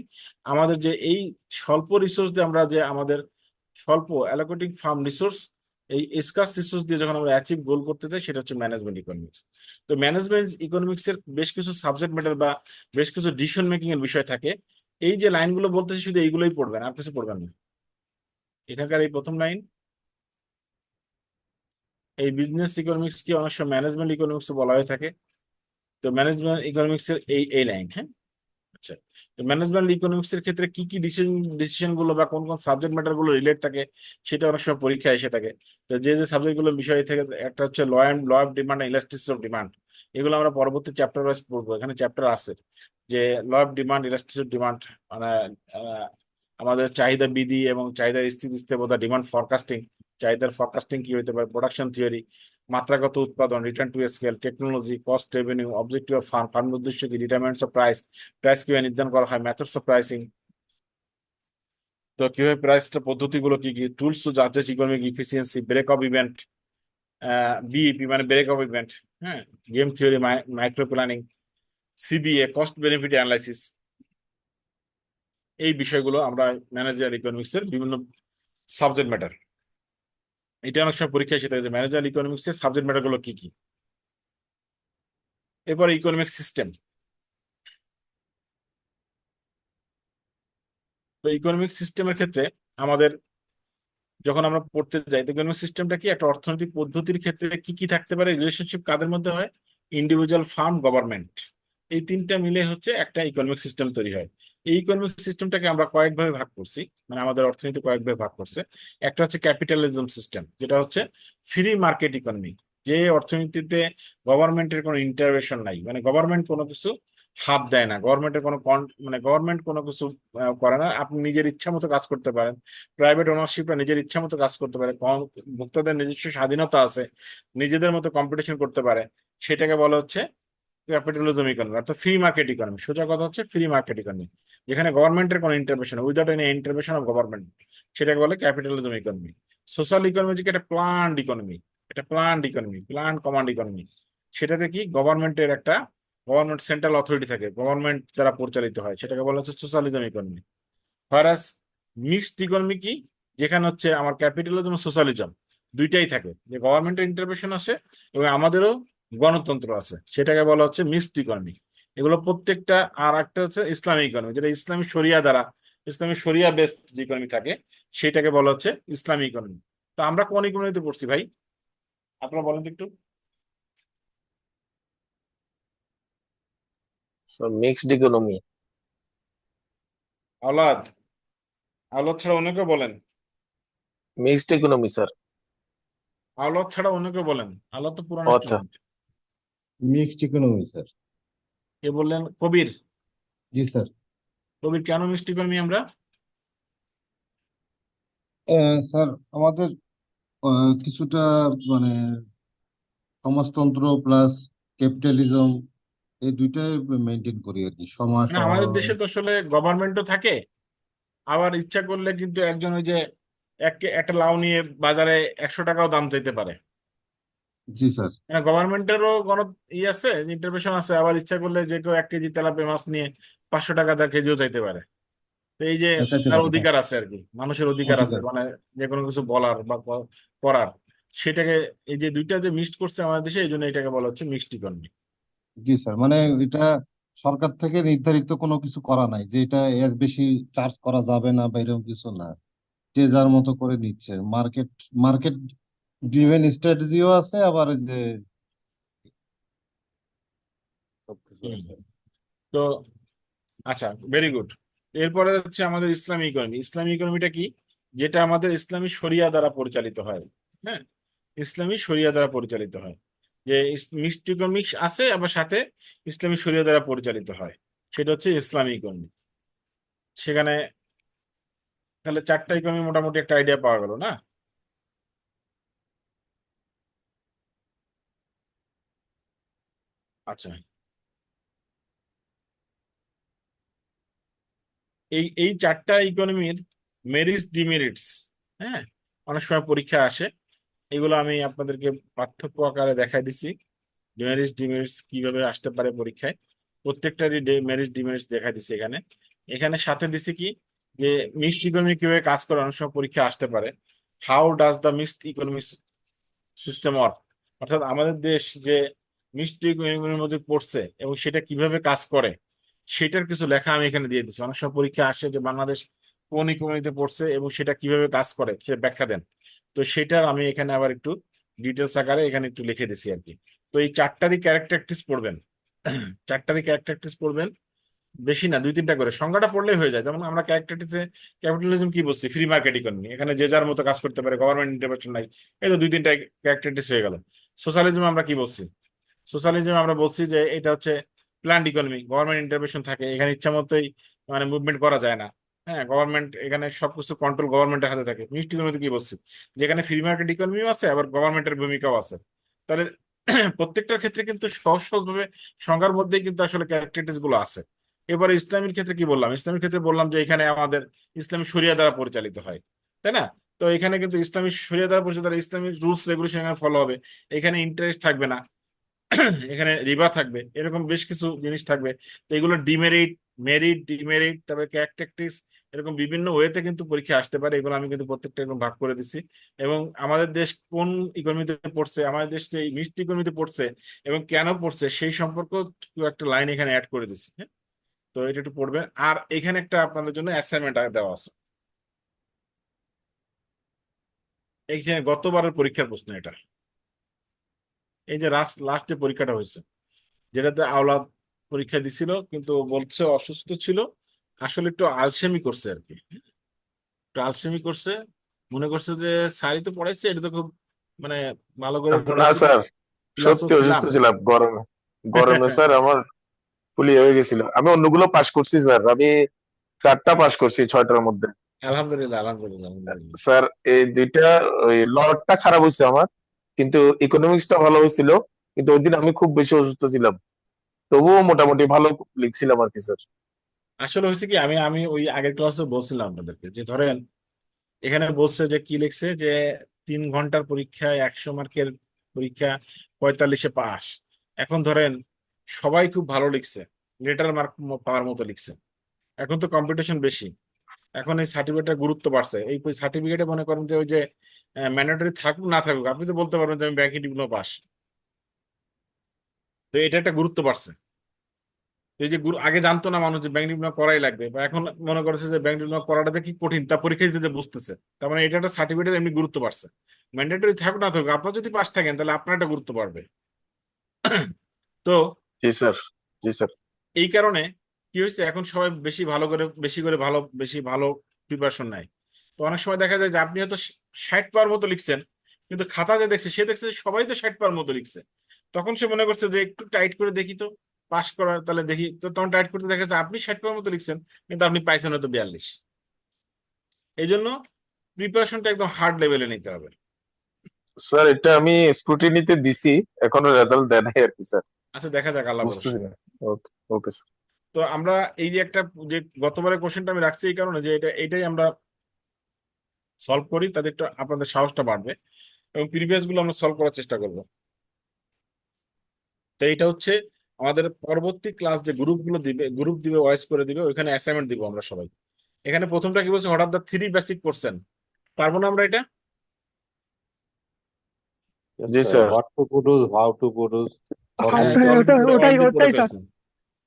আমাদের যে এই স্বল্প রিসোর্স দিয়ে আমরা যে আমাদের স্বল্প অ্যালোকেটিং ফার্ম রিসোর্স, এই এসকাস রিসোর্স দিয়ে যখন আমরা অ্যাচিভ গোল করতে চাই, সেটা হচ্ছে ম্যানেজমেন্ট ইকোনমিক্স। তো ম্যানেজমেন্ট ইকোনমিক্স এর বেশ কিছু সাবজেক্ট ম্যাটার বা বেশ কিছু ডিসিশন মেকিং এর বিষয় থাকে। এই যে লাইনগুলো বলতেছি শুধু এইগুলোই পড়বেন, আর কিছু পড়বেন না। এখানকার এই প্রথম লাইন, এই বিজনেস ইকোনমিক্স কি অনেক সময় ম্যানেজমেন্ট ইকোনমিক্স বলা হয়ে থাকে। তো ম্যানেজমেন্ট ইকোনমিক্স এর এই এই লাইন, হ্যাঁ। আচ্ছা, তো ম্যানেজমেন্ট ইকোনমিক্স এর ক্ষেত্রে কি কি ডিসিশন গুলো বা কোন কোন সাবজেক্ট ম্যাটার গুলো রিলেট থাকে, সেটা অনেক সময় পরীক্ষায় এসে থাকে। তো যে যে সাবজেক্ট গুলো বিষয় থেকে, একটা হচ্ছে law of demand, elasticity of demand. এগুলো আমরা পরবর্তী চ্যাপ্টার ওয়াইজ পড়বো। এখানে চ্যাপ্টার আছে যে law of demand, elasticity of demand, মানে আহ, আমাদের চাহিদা বিধি এবং চাহিদার স্থিতিস্থাপকতা, ডিমান্ড ফরকাস্টিং, চাহিদার ফরকাস্টিং কি হতে পারে, প্রোডাকশন থিওরি, মাত্রাগত উৎপাদন, return to scale, technology, cost, revenue, objective of ফার্মের উদ্দেশ্য কি, ডিটারমিনেন্টস অফ প্রাইস, প্রাইস কিভাবে নির্ধারণ করা হয়, মেথডস অফ প্রাইসিং, তো কিভাবে প্রাইসটা পদ্ধতিগুলো কি কি, টুলস টু জাজ economic efficiency, break of event, BEP মানে ব্রেক অফ ইভেন্ট, হ্যাঁ, game theory, micro planning, CBA, cost benefit analysis. এই বিষয়গুলো আমরা ম্যানেজার ইকোনমিক্স এর বিভিন্ন সাবজেক্ট ম্যাটার। এটা অনেক সময় পরীক্ষা এসে থাকে যে ম্যানেজার ইকোনমিক্স এর সাবজেক্ট ম্যাটার গুলো কি কি। এরপর ইকোনমিক সিস্টেম। তো ইকোনমিক সিস্টেমের ক্ষেত্রে আমাদের যখন আমরা পড়তে যাই, তো ইকোনমিক সিস্টেমটা কি, একটা অর্থনৈতিক পদ্ধতির ক্ষেত্রে কি কি থাকতে পারে, রিলেশনশিপ কাদের মধ্যে হয়, ইন্ডিভিজুয়াল, ফার্ম, গভর্নমেন্ট, এই তিনটা মিলে হচ্ছে একটা ইকোনমিক সিস্টেম তৈরি হয়। এই ইকোনমিক সিস্টেমটাকে আমরা কয়েকভাবে ভাগ করছি, মানে আমাদের অর্থনীতি কয়েকভাবে ভাগ করছে। একটা হচ্ছে ক্যাপিটালিজম সিস্টেম, যেটা হচ্ছে ফ্রি মার্কেট ইকোনমি, যে অর্থনীতিতে গভর্নমেন্টের কোনো ইন্টারভেনশন নাই, মানে গভর্নমেন্ট কোনো কিছু হাত দেয় না, গভর্নমেন্টের কোনো মানে গভর্নমেন্ট কোনো কিছু করে না, আপনি নিজের ইচ্ছা মতো কাজ করতে পারেন। প্রাইভেট ওনারশিপরা নিজের ইচ্ছা মতো কাজ করতে পারে, ভোক্তাদের নিজস্ব স্বাধীনতা আছে, নিজেদের মতো কম্পিটিশন করতে পারে। সেটাকে বলা হচ্ছে ক্যাপিটালিজম ইকোনমি, অর্থাৎ ফ্রি মার্কেট ইকোনমি। সোজা কথা হচ্ছে ফ্রি মার্কেট ইকোনমি, যেখানে গভর্নমেন্টের কোনো intervention, without any intervention of government, সেটাকে বলে ক্যাপিটালিজম ইকোনমি। সোশ্যাল ইকোনমি যে একটা প্ল্যান্ড ইকোনমি, এটা planned economy, planned command economy. সেটাতে কি গভর্নমেন্টের একটা গভর্নমেন্ট সেন্ট্রাল অথরিটি থাকে, গভর্নমেন্ট দ্বারা পরিচালিত হয়, সেটাকে বলা হচ্ছে socialism economy. Farage mixed economy কি, যেখানে হচ্ছে আমার ক্যাপিটালিজম ও সোশ্যালিজম দুইটাই থাকে, যে গভর্নমেন্টের ইন্টারভেনশন আছে এবং আমাদেরও গণতন্ত্র আছে, সেটাকে বলা হচ্ছে মিক্সড ইকোনমি। এগুলো প্রত্যেকটা। আর একটা হচ্ছে ইসলামিক ইকোনমি, যেটা ইসলামী শরিয়া দ্বারা, ইসলামী শরিয়া বেসড যে ইকোনমি থাকে, সেটাকে বলা হচ্ছে ইসলামী ইকোনমি। তো আমরা কোন ইকোনমিতে পড়ছি ভাই, আপনারা বলেন তো একটু। Mixed economy. আওলাদ, আওলাদ ছাড়া অন্য কেউ বলেন। Mixed economy sir. আওলাদ ছাড়া অন্য কেউ বলেন। আওলাদ তো পুরান আচ্ছা। স্টুডেন্ট। Mixed economy sir. কে বললেন? কবির। জি স্যার। কবির, কেন মিক্সড ইকোনমি আমরা? স্যার আমাদের কিছুটা মানে সমাজতন্ত্র প্লাস ক্যাপিটালিজম এই দুইটাই মেনটেন করি আর কি, সমাজ মানে আমাদের দেশে তো আসলে গভর্নমেন্টও থাকে, আবার ইচ্ছা করলে কিন্তু একজন ওই যে একটা লাউ নিয়ে বাজারে 100 টাকাও দাম চাইতে পারে। জি স্যার। মানে গভর্নমেন্টেরও আছে, ইন্টারভেনশন আছে, আবার ইচ্ছা করলে যে কেউ 1 কেজি তেলাপিয়া মাছ নিয়ে 500 টাকা তার কেজিও চাইতে পারে। তো এই যে চাইতে তার পারে, হ্যাঁ। অধিকার আছে আর কি, মানুষের অধিকার আছে, অধিকার। মানে যে কোনো কিছু বলার বা করার, সেটাকে এই যে দুইটা যে মিক্সড করছে আমাদের দেশে, এই জন্য এটাকে বলা হচ্ছে মিক্সড ইকোনমি। জি স্যার, মানে এটা সরকার থেকে নির্ধারিত কোনো কিছু করা নাই যে এটা এর বেশি চার্জ করা যাবে না বা এরকম কিছু না। যে যার মতো করে নিচ্ছে, মার্কেট মার্কেট ড্রিভেন স্ট্র্যাটেজিও আছে, আবার এই যে সবকিছু আছে। তো আচ্ছা, ভেরি গুড। এরপরে হচ্ছে আমাদের ইসলামী ইকোনমি। ইসলামী ইকোনমিটা কি? যেটা আমাদের ইসলামী শরিয়া দ্বারা পরিচালিত হয়। হ্যাঁ, ইসলামী শরিয়া দ্বারা পরিচালিত হয়। যে মিক্সড ইকোনমিক্স আছে, আবার সাথে ইসলামী শরিয়া দ্বারা পরিচালিত হয়, সেটা হচ্ছে ইসলামী ইকোনমি। সেখানে তাহলে 4টা ইকোনমি মোটামুটি একটা আইডিয়া পাওয়া গেল না? আচ্ছা, এই 4টা ইকোনমির মেরিটস ডিমেরিটস, হ্যাঁ, অনেক সময় পরীক্ষা আসে। এগুলো আমি আপনাদেরকে পার্থক্য আকারে দেখাই দিছি। মেরিটস ডিমেরিটস কিভাবে আসতে পারে পরীক্ষায়, প্রত্যেকটারই মেরিটস ডিমেরিটস দেখাই দিছি এখানে। এখানে সাথে দিছি কি, যে মিক্সড ইকোনমি কিভাবে কাজ করে, অনেক সময় পরীক্ষা আসতে পারে। How does the mixed economy system work, অর্থাৎ আমাদের দেশ যে মিক্সড ইকোনমির মধ্যে পড়ছে এবং সেটা কিভাবে কাজ করে, সেটার কিছু লেখা আমি এখানে দিয়ে দিচ্ছি। অনেক সময় পরীক্ষা আসে যে বাংলাদেশ কোন ইকোনমিতে পড়ছে এবং সেটা কিভাবে কাজ করে সেটা ব্যাখ্যা দেন। তো সেটার আমি এখানে আবার একটু ডিটেলস আকারে এখানে একটু লিখে দিছি আর কি। তো এই 4টারই ক্যারেক্টারিস্টিক্স পড়বেন। 4টারই ক্যারেক্টারিস্টিক্স পড়বেন, বেশি না, 2-3টা করে সংজ্ঞাটা পড়লেই হয়ে যায়। যেমন আমরা ক্যাপিটালিজম কি বলছি, ফ্রি মার্কেট ইকোনমি, এখানে যে যার মতো কাজ করতে পারে, গভর্নমেন্ট ইন্টারভেনশন নাই। এই তো 2-3টা ক্যারেক্টারিস্টিক্স হয়ে গেল। সোশ্যালিজম আমরা কি বলছি? সোশ্যালিজম আমরা বলছি যে এটা হচ্ছে প্ল্যান্ড ইকোনমি, গভর্নমেন্ট ইন্টারভেনশন থাকে, এখানে ইচ্ছা মতোই মানে মুভমেন্ট করা যায় না। হ্যাঁ, গভর্নমেন্ট এখানে সবকিছু কন্ট্রোল গভর্নমেন্টের হাতে থাকে। মিক্সড ইকোনমিতে কি বলছি, যেখানে ফ্রি মার্কেট ইকোনমিও আছে, আবার গভর্নমেন্টের ভূমিকাও আছে। তাহলে প্রত্যেকটার ক্ষেত্রে কিন্তু সহজ সহজ ভাবে সংজ্ঞার মধ্যেই কিন্তু আসলে ক্যারেক্টারিস্টিক্স গুলো আছে। এবারে ইসলামের ক্ষেত্রে কি বললাম? ইসলামের ক্ষেত্রে বললাম যে এখানে আমাদের ইসলামী শরিয়া দ্বারা পরিচালিত হয়, তাই না? তো এখানে কিন্তু ইসলামী শরিয়া দ্বারা পরিচালিত, ইসলামী রুলস রেগুলেশন এখানে ফলো হবে। এখানে ইন্টারেস্ট থাকবে না, এখানে রিবা থাকবে, এরকম বেশ কিছু জিনিস থাকবে। তো এগুলো ডিমেরিট, মেরিট, ডিমেরিট, তারপরে ক্যারেক্টারিস্টিক্স, এরকম বিভিন্ন ওয়েতে কিন্তু পরীক্ষা আসতে পারে। এগুলো আমি কিন্তু প্রত্যেকটা এরকম ভাগ করে দিচ্ছি। এবং আমাদের দেশ কোন ইকোনমিতে পড়ছে, আমাদের দেশ যে মিক্সড ইকোনমিতে পড়ছে এবং কেন পড়ছে সেই সম্পর্ক একটা লাইন এখানে অ্যাড করে দিচ্ছি। হ্যাঁ, তো এটা একটু পড়বেন। আর এখানে একটা আপনাদের জন্য অ্যাসাইনমেন্ট দেওয়া আছে, এইখানে গতবারের পরীক্ষার প্রশ্ন এটা। এই যে লাস্ট লাস্ট যে পরীক্ষাটা হয়েছে, যেটাতে আওলাদ পরীক্ষা দিছিল, কিন্তু ও বলছে অসুস্থ ছিল, আসলে একটু আলসেমি করছে আর কি। একটু আলসেমি করছে, মনে করছে যে স্যারই তো পড়াইছে, এটা তো খুব মানে ভালো করে না পড়াইছি, স্যার, ক্লাসও সত্যি ছিলাম। অসুস্থ ছিলাম গরমে। গরমে স্যার আমার ফুলিয়ে হয়ে গেছিল। আমি অন্যগুলো পাশ করছি স্যার, আমি 4টা পাশ করছি 6টার মধ্যে। আলহামদুলিল্লাহ, আলহামদুলিল্লাহ, আলহামদুলিল্লাহ। স্যার এই দুইটা, ওই লটটা খারাপ হয়েছে আমার, কিন্তু ইকোনমিক্সটা ভালো হয়েছিল। কিন্তু ওই দিন আমি খুব বেশি অসুস্থ ছিলাম, তবুও মোটামুটি ভালো লিখছিলাম আর কি স্যার। আসলে হয়েছে কি, আমি আমি ওই আগের ক্লাসে বলছিলাম আপনাদেরকে যে ধরেন এখানে বলছে যে কি লিখছে, যে 3 ঘন্টার পরীক্ষায় 100 মার্কের পরীক্ষা 45-এ পাস। এখন ধরেন সবাই খুব ভালো লিখছে, লেটার মার্ক পাওয়ার মতো লিখছে। এখন তো কম্পিটিশন বেশি, এখন এই সার্টিফিকেটের গুরুত্ব বাড়ছে। এই সার্টিফিকেটে মনে করেন যে ওই যে ম্যান্ডেটরি থাকুক না থাকুক, আপনি তো বলতে পারবেন যে আমি ব্যাংকিং ডিপ্লোমা পাস। তো এটা একটা গুরুত্ব বাড়ছে। এই যে আগে জানতো না মানুষ যে ব্যাংক ডিপ্লোমা করাই লাগবে, বা এখন মনে করছে যে ব্যাংক ডিপ্লোমা করাটা যে কি কঠিন তা পরীক্ষা দিতে যে বুঝতেছে। তার মানে এটা একটা সার্টিফিকেটের এমনি গুরুত্ব বাড়ছে। ম্যান্ডেটরি থাকুক না থাকুক, আপনার যদি পাস থাকেন তাহলে আপনার একটা গুরুত্ব বাড়বে। তো জি স্যার। জি স্যার। এই কারণে কি হয়েছে, এখন সবাই বেশি ভালো করে, বেশি করে ভালো, বেশি ভালো প্রিপারেশন নেয়। তো অনেক সময় দেখা যায় যে আপনি হয়তো 60 পাওয়ার মতো লিখছেন, কিন্তু খাতা যে দেখছে সে দেখছে যে সবাই তো 60 পাওয়ার মতো লিখছে। তখন সে মনে করছে যে একটু টাইট করে দেখি তো, পাস করার তাহলে দেখি তো, তখন টাইট করতে দেখা যাচ্ছে আপনি 60 পাওয়ার মতো লিখছেন, কিন্তু আপনি পাইছেন হয়তো 42। এই জন্য প্রিপারেশনটা একদম হার্ড লেভেলে নিতে হবে। স্যার এটা আমি স্ক্রুটিনিতে দিছি, এখনো রেজাল্ট দেয় নাই আর কি স্যার, আচ্ছা, দেখা যাক, আল্লাহ ভরসা। বুঝতেছি না। ওকে, ওকে স্যার। তো আমরা এই যে একটা, যে গতবারের কোশ্চেনটা আমি রাখছি এই কারণে যে এটাই আমরা সলভ করি, তাদের একটু আপনাদের সাহসটা বাড়বে, এবং প্রিভিয়াস গুলো আমরা সলভ করার চেষ্টা করব। তো এটা হচ্ছে আমাদের পরবর্তী ক্লাস, যে গ্রুপগুলো দিবে, গ্রুপ দিবে, ভয়েস করে দিবে, ওইখানে অ্যাসাইনমেন্ট দিব আমরা সবাই। এখানে প্রথমটা কি বলছে, what are the three basic question, পারবো না আমরা এটা? Yes, G sir. Sir. What to produce, how to produce, what how হ্যাঁ, will এটা হ্যাঁ be. ওটাই ওটাই অলরেডি পড়ে ওটাই স্যার। ফেলছেন,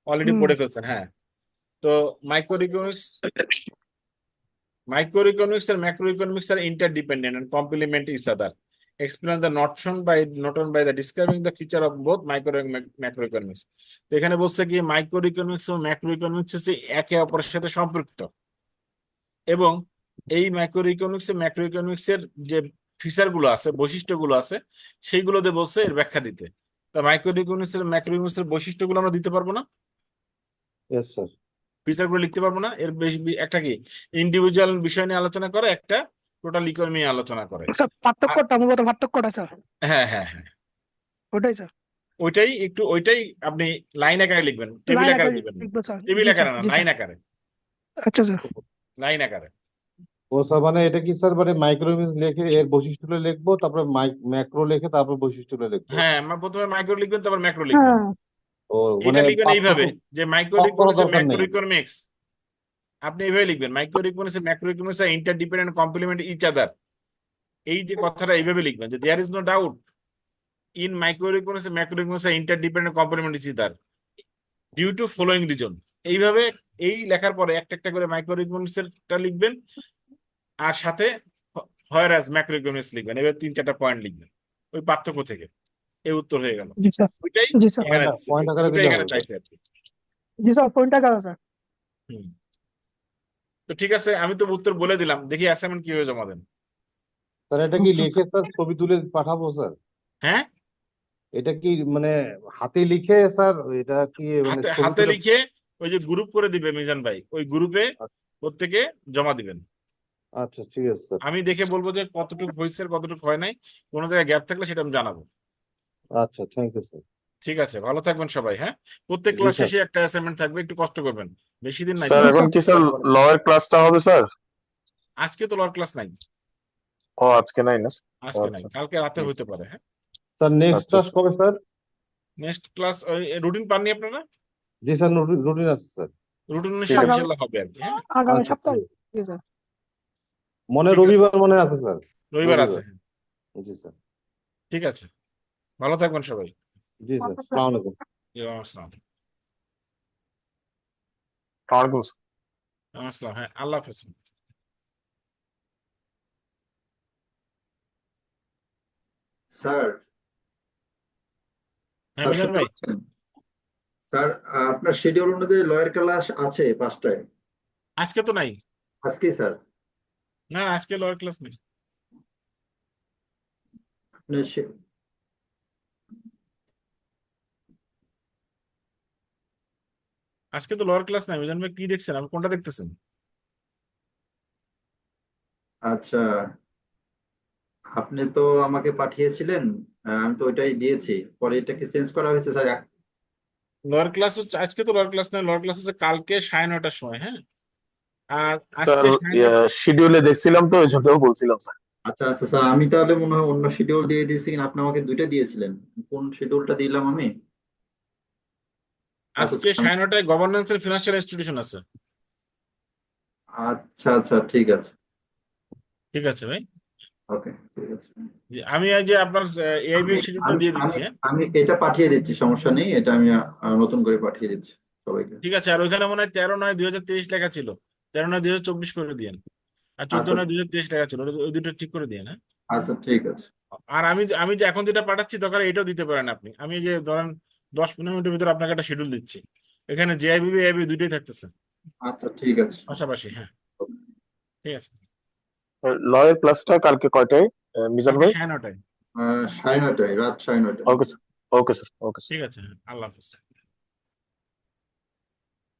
অলরেডি হুম পড়ে ফেলছেন, হ্যাঁ। তো micro economics, microeconomics and macroeconomics are interdependent and complement each other. Explain the notion by the describing the feature of both micro and macroeconomics. তো এখানে বলছে কি, মাইক্রো ইকোনমিক্স ও ম্যাক্রো ইকোনমিক্স হচ্ছে একে অপরের সাথে সম্পৃক্ত, এবং এই মাইক্রো ইকোনমিক্স এর ম্যাক্রো ইকোনমিক্স এর যে ফিচার গুলো আছে, বৈশিষ্ট্যগুলো আছে, সেইগুলো দিয়ে বলছে এর ব্যাখ্যা দিতে। তা মাইক্রো ইকোনমিক্স এর ম্যাক্রো ইকোনমিক্স এর বৈশিষ্ট্যগুলো আমরা দিতে পারবো না, Yes, sir. ফিচার গুলো লিখতে পারবো না। এর একটা কি, ইন্ডিভিজুয়াল বিষয় নিয়ে আলোচনা করে, একটা টোটাল ইকোনমি নিয়ে আলোচনা করে। স্যার, পার্থক্যটা মূলত পার্থক্যটা স্যার, হ্যাঁ, হ্যাঁ, হ্যাঁ, ওটাই স্যার। ওইটাই আপনি লাইন আকারে লিখবেন, টেবিল লাইন আকারে আকারে দিবেন না। লিখবো স্যার। টেবিল জি আকারে স্যার, না, জি লাইন স্যার। আকারে, আচ্ছা স্যার। লাইন আকারে। ও স্যার, মানে এটা কি স্যার, মানে মাইক্রোইকোনমিক্স লিখে এর বৈশিষ্ট্যগুলো লিখবো, তারপরে ম্যাক্রো লিখে তারপর বৈশিষ্ট্যগুলো লিখবো? হ্যাঁ, প্রথমে মাইক্রো লিখবেন, তারপর ম্যাক্রো লিখবেন। হ্যাঁ ও এটা মানে লিখবেন পার্থক্য এইভাবে, যে মাইক্রো সব করার ইকোনমিক্স দরকার ম্যাক্রো নেই? ইকোনমিক্স, আপনি এইভাবে লিখবেন, micro economics macro economics are interdependent complement each other. এই যে কথাটা এইভাবে লিখবেন, যে there is no doubt in micro economics macro economics are interdependent complement each other due to following reason. এইভাবে এই লেখার পরে একটা একটা করে মাইক্রো ইকোনমিক্স এরটা লিখবেন, আর সাথে হোয়ার অ্যাজ ম্যাক্রো ইকোনমিক্স লিখবেন। এবার 3-4টা পয়েন্ট লিখবেন ওই পার্থক্য থেকে। এই উত্তর হয়ে গেল। জি স্যার, ওইটাই জি স্যার, এখানে দিচ্ছে, পয়েন্ট আকারে ওইটাই দিলে এখানে হবে স্যার? চাইছে আর কি। জি স্যার, পয়েন্টটা কারো স্যার। হুম। তো ঠিক আছে, আমি তো উত্তর বলে দিলাম, দেখি অ্যাসাইনমেন্ট কিভাবে জমা দেন। স্যার এটা কি আচ্ছা লিখে স্যার। স্যার ছবি তুলে পাঠাবো স্যার? হ্যাঁ, এটা কি মানে হাতে লিখে স্যার, এটা কি মানে হাতে ছবি হাতে তুলে? লিখে ওই যে গ্রুপ করে দিবে মিজান ভাই, ওই গ্রুপে প্রত্যেকে জমা দিবেন। আচ্ছা ঠিক আছে স্যার। আমি দেখে বলবো যে কতটুকু হয়েছে আর কতটুকু হয় নাই, কোনো জায়গায় গ্যাপ থাকলে সেটা আমি জানাবো। আচ্ছা, থ্যাংক ইউ স্যার। ঠিক আছে, ভালো থাকবেন সবাই, হ্যাঁ। প্রত্যেক জি ক্লাস স্যার। শেষে একটা অ্যাসাইনমেন্ট থাকবে, একটু কষ্ট করবেন, বেশি দিন নাই তো। স্যার জি এখন স্যার। কি স্যার লয়ের ক্লাসটা হবে স্যার? আজকে তো লর ক্লাস নাই, ও আজকে নাই না? আজকে নাই, আচ্ছা কালকে রাতে হইতে পারে, হ্যাঁ। স্যার নেক্সট আচ্ছা ক্লাস কবে স্যার? নেক্সট ক্লাস, ওই রুটিন পাননি আপনারা? জি স্যার, রুটিন আছে স্যার। রুটিন ঠিক অনুসারে আছে। আগামী ইনশাল্লাহ হবে আর কি, হ্যাঁ। আগামী আচ্ছা সপ্তাহে। ঠিক আছে। জি স্যার। মনে ঠিক আছে, রবিবার মনে আছে স্যার? রবিবার আছে, রবিবার। হ্যাঁ। জি স্যার। ঠিক আছে, ভালো থাকবেন সবাই। জি স্যার, আসসালামু আলাইকুম। আসসালাম। ওয়ালাইকুম আসসালাম, হ্যাঁ, আল্লাহ হাফেজ। স্যার, হ্যাঁ স্যার মিজান শুনতে ভাই, পাচ্ছেন? স্যার, আপনার শিডিউল অনুযায়ী লয়ের ক্লাস আছে 5টায়। আজকে তো নাই। আজকে স্যার না, আজকে লর ক্লাস নেই। আপনি আজকে তো লর ক্লাস নাই মিজান ভাই, কি দেখছেন, আপনি কোনটা দেখতেছেন? আচ্ছা, আপনি তো আমাকে পাঠিয়েছিলেন, আমি তো ওইটাই দিয়েছি। পরে এটা কি চেঞ্জ করা হয়েছে স্যার? লর ক্লাস হচ্ছে, আজকে তো লর ক্লাস নাই, লর ক্লাস হচ্ছে কালকে 9:30টার সময়, হ্যাঁ। আর স্যার। আজকে 9:30। শিডিউলে দেখছিলাম তো ওই জন্য বলছিলাম স্যার। আচ্ছা আচ্ছা স্যার, আমি তাহলে মনে হয় অন্য শিডিউল দিয়ে দিয়েছি কিনা। আপনি আমাকে দুইটা দিয়েছিলেন, কোন শিডিউলটা দিলাম আমি? আচ্ছা আজকে 9:30টায় গভর্নেন্স এর ফিনান্সিয়াল ইনস্টিটিউশন আছে। আচ্ছা আচ্ছা, ঠিক আছে। ঠিক আছে ভাই। ওকে, ঠিক আছে। জি, আমি এই যে আপনার এআইবি আমি শিডিউলটা আমি দিয়ে আমি দিচ্ছি, হ্যাঁ। আমি এটা পাঠিয়ে দিচ্ছি, সমস্যা নেই। এটা আমি নতুন করে পাঠিয়ে দিচ্ছি সবাইকে। ঠিক আছে, আর ওইখানে মনে হয় 13/9/2023 লেখা ছিল, 13/9/2024 করে দিয়েন। আর চোদ্দ আচ্ছা নয় 2023 লেখা ছিল, ওই দুটো ঠিক করে দিয়েন, হ্যাঁ। আচ্ছা, ঠিক আছে। আর আমি আমি যে এখন যেটা পাঠাচ্ছি, দরকার এটাও দিতে পারেন আপনি। আমি যে ধরেন 10-15 মিনিটের ভিতরে আপনাকে একটা শিডিউল দিচ্ছি, এখানে জেআইবি এআইবি দুইটাই থাকতেছে আচ্ছা, ঠিক আছে। পাশাপাশি, হ্যাঁ। ঠিক আছে, লয়ের ক্লাসটা কালকে কয়টায় মিজান কালকে ভাই? 9:30টায়। 9:30, রাত 9:30। Okay sir, okay sir, okay sir. ঠিক আছে, হ্যাঁ, আল্লাহ হাফিজ।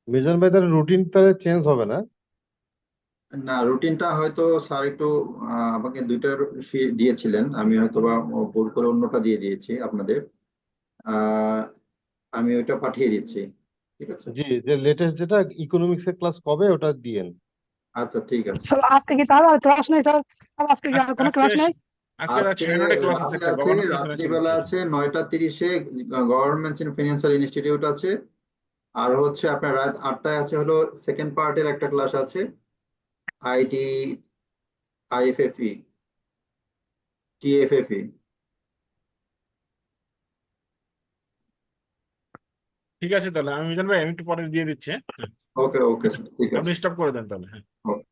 মিজান ভাই, তাহলে রুটিন তাহলে চেঞ্জ হবে না? না, রুটিনটা হয়তো স্যার একটু আমাকে দুইটা দিয়েছিলেন, আমি হয়তো বা ভুল করে অন্যটা দিয়ে দিয়েছি আপনাদের। আহ আমি ওইটা পাঠিয়ে দিচ্ছি, ঠিক আছে? জি, যে লেটেস্ট যেটা ইকোনমিক্স এর ক্লাস কবে ওটা দিয়েন। আচ্ছা, ঠিক আছে। স্যার আজকে কি তার আর ক্লাস নেই স্যার? স্যার আজকে কি আর কোনো আজকে ক্লাস নেই? আজকে রাত আজকে 9:30 ক্লাস আছে, রাতে একটা আছে, গভর্নেন্স ইন ফিনান্সিয়াল রাত্রিবেলা ইনস্টিটিউশন। আছে 9টা 30-এ গভর্নমেন্ট ইন ফিনান্সিয়াল ইনস্টিটিউট আছে। আর হচ্ছে আপনার রাত 8টায় আছে হলো সেকেন্ড পার্টের একটা ক্লাস আছে, আইটি, আইএফএফই, টিএফএফই। ঠিক আছে, তাহলে আমি মিজান ভাই, আমি একটু পরে দিয়ে দিচ্ছি, হ্যাঁ? ওকে, ওকে স্যার, ঠিক আপনি আছে। স্টপ করে দেন তাহলে, হ্যাঁ। ওকে।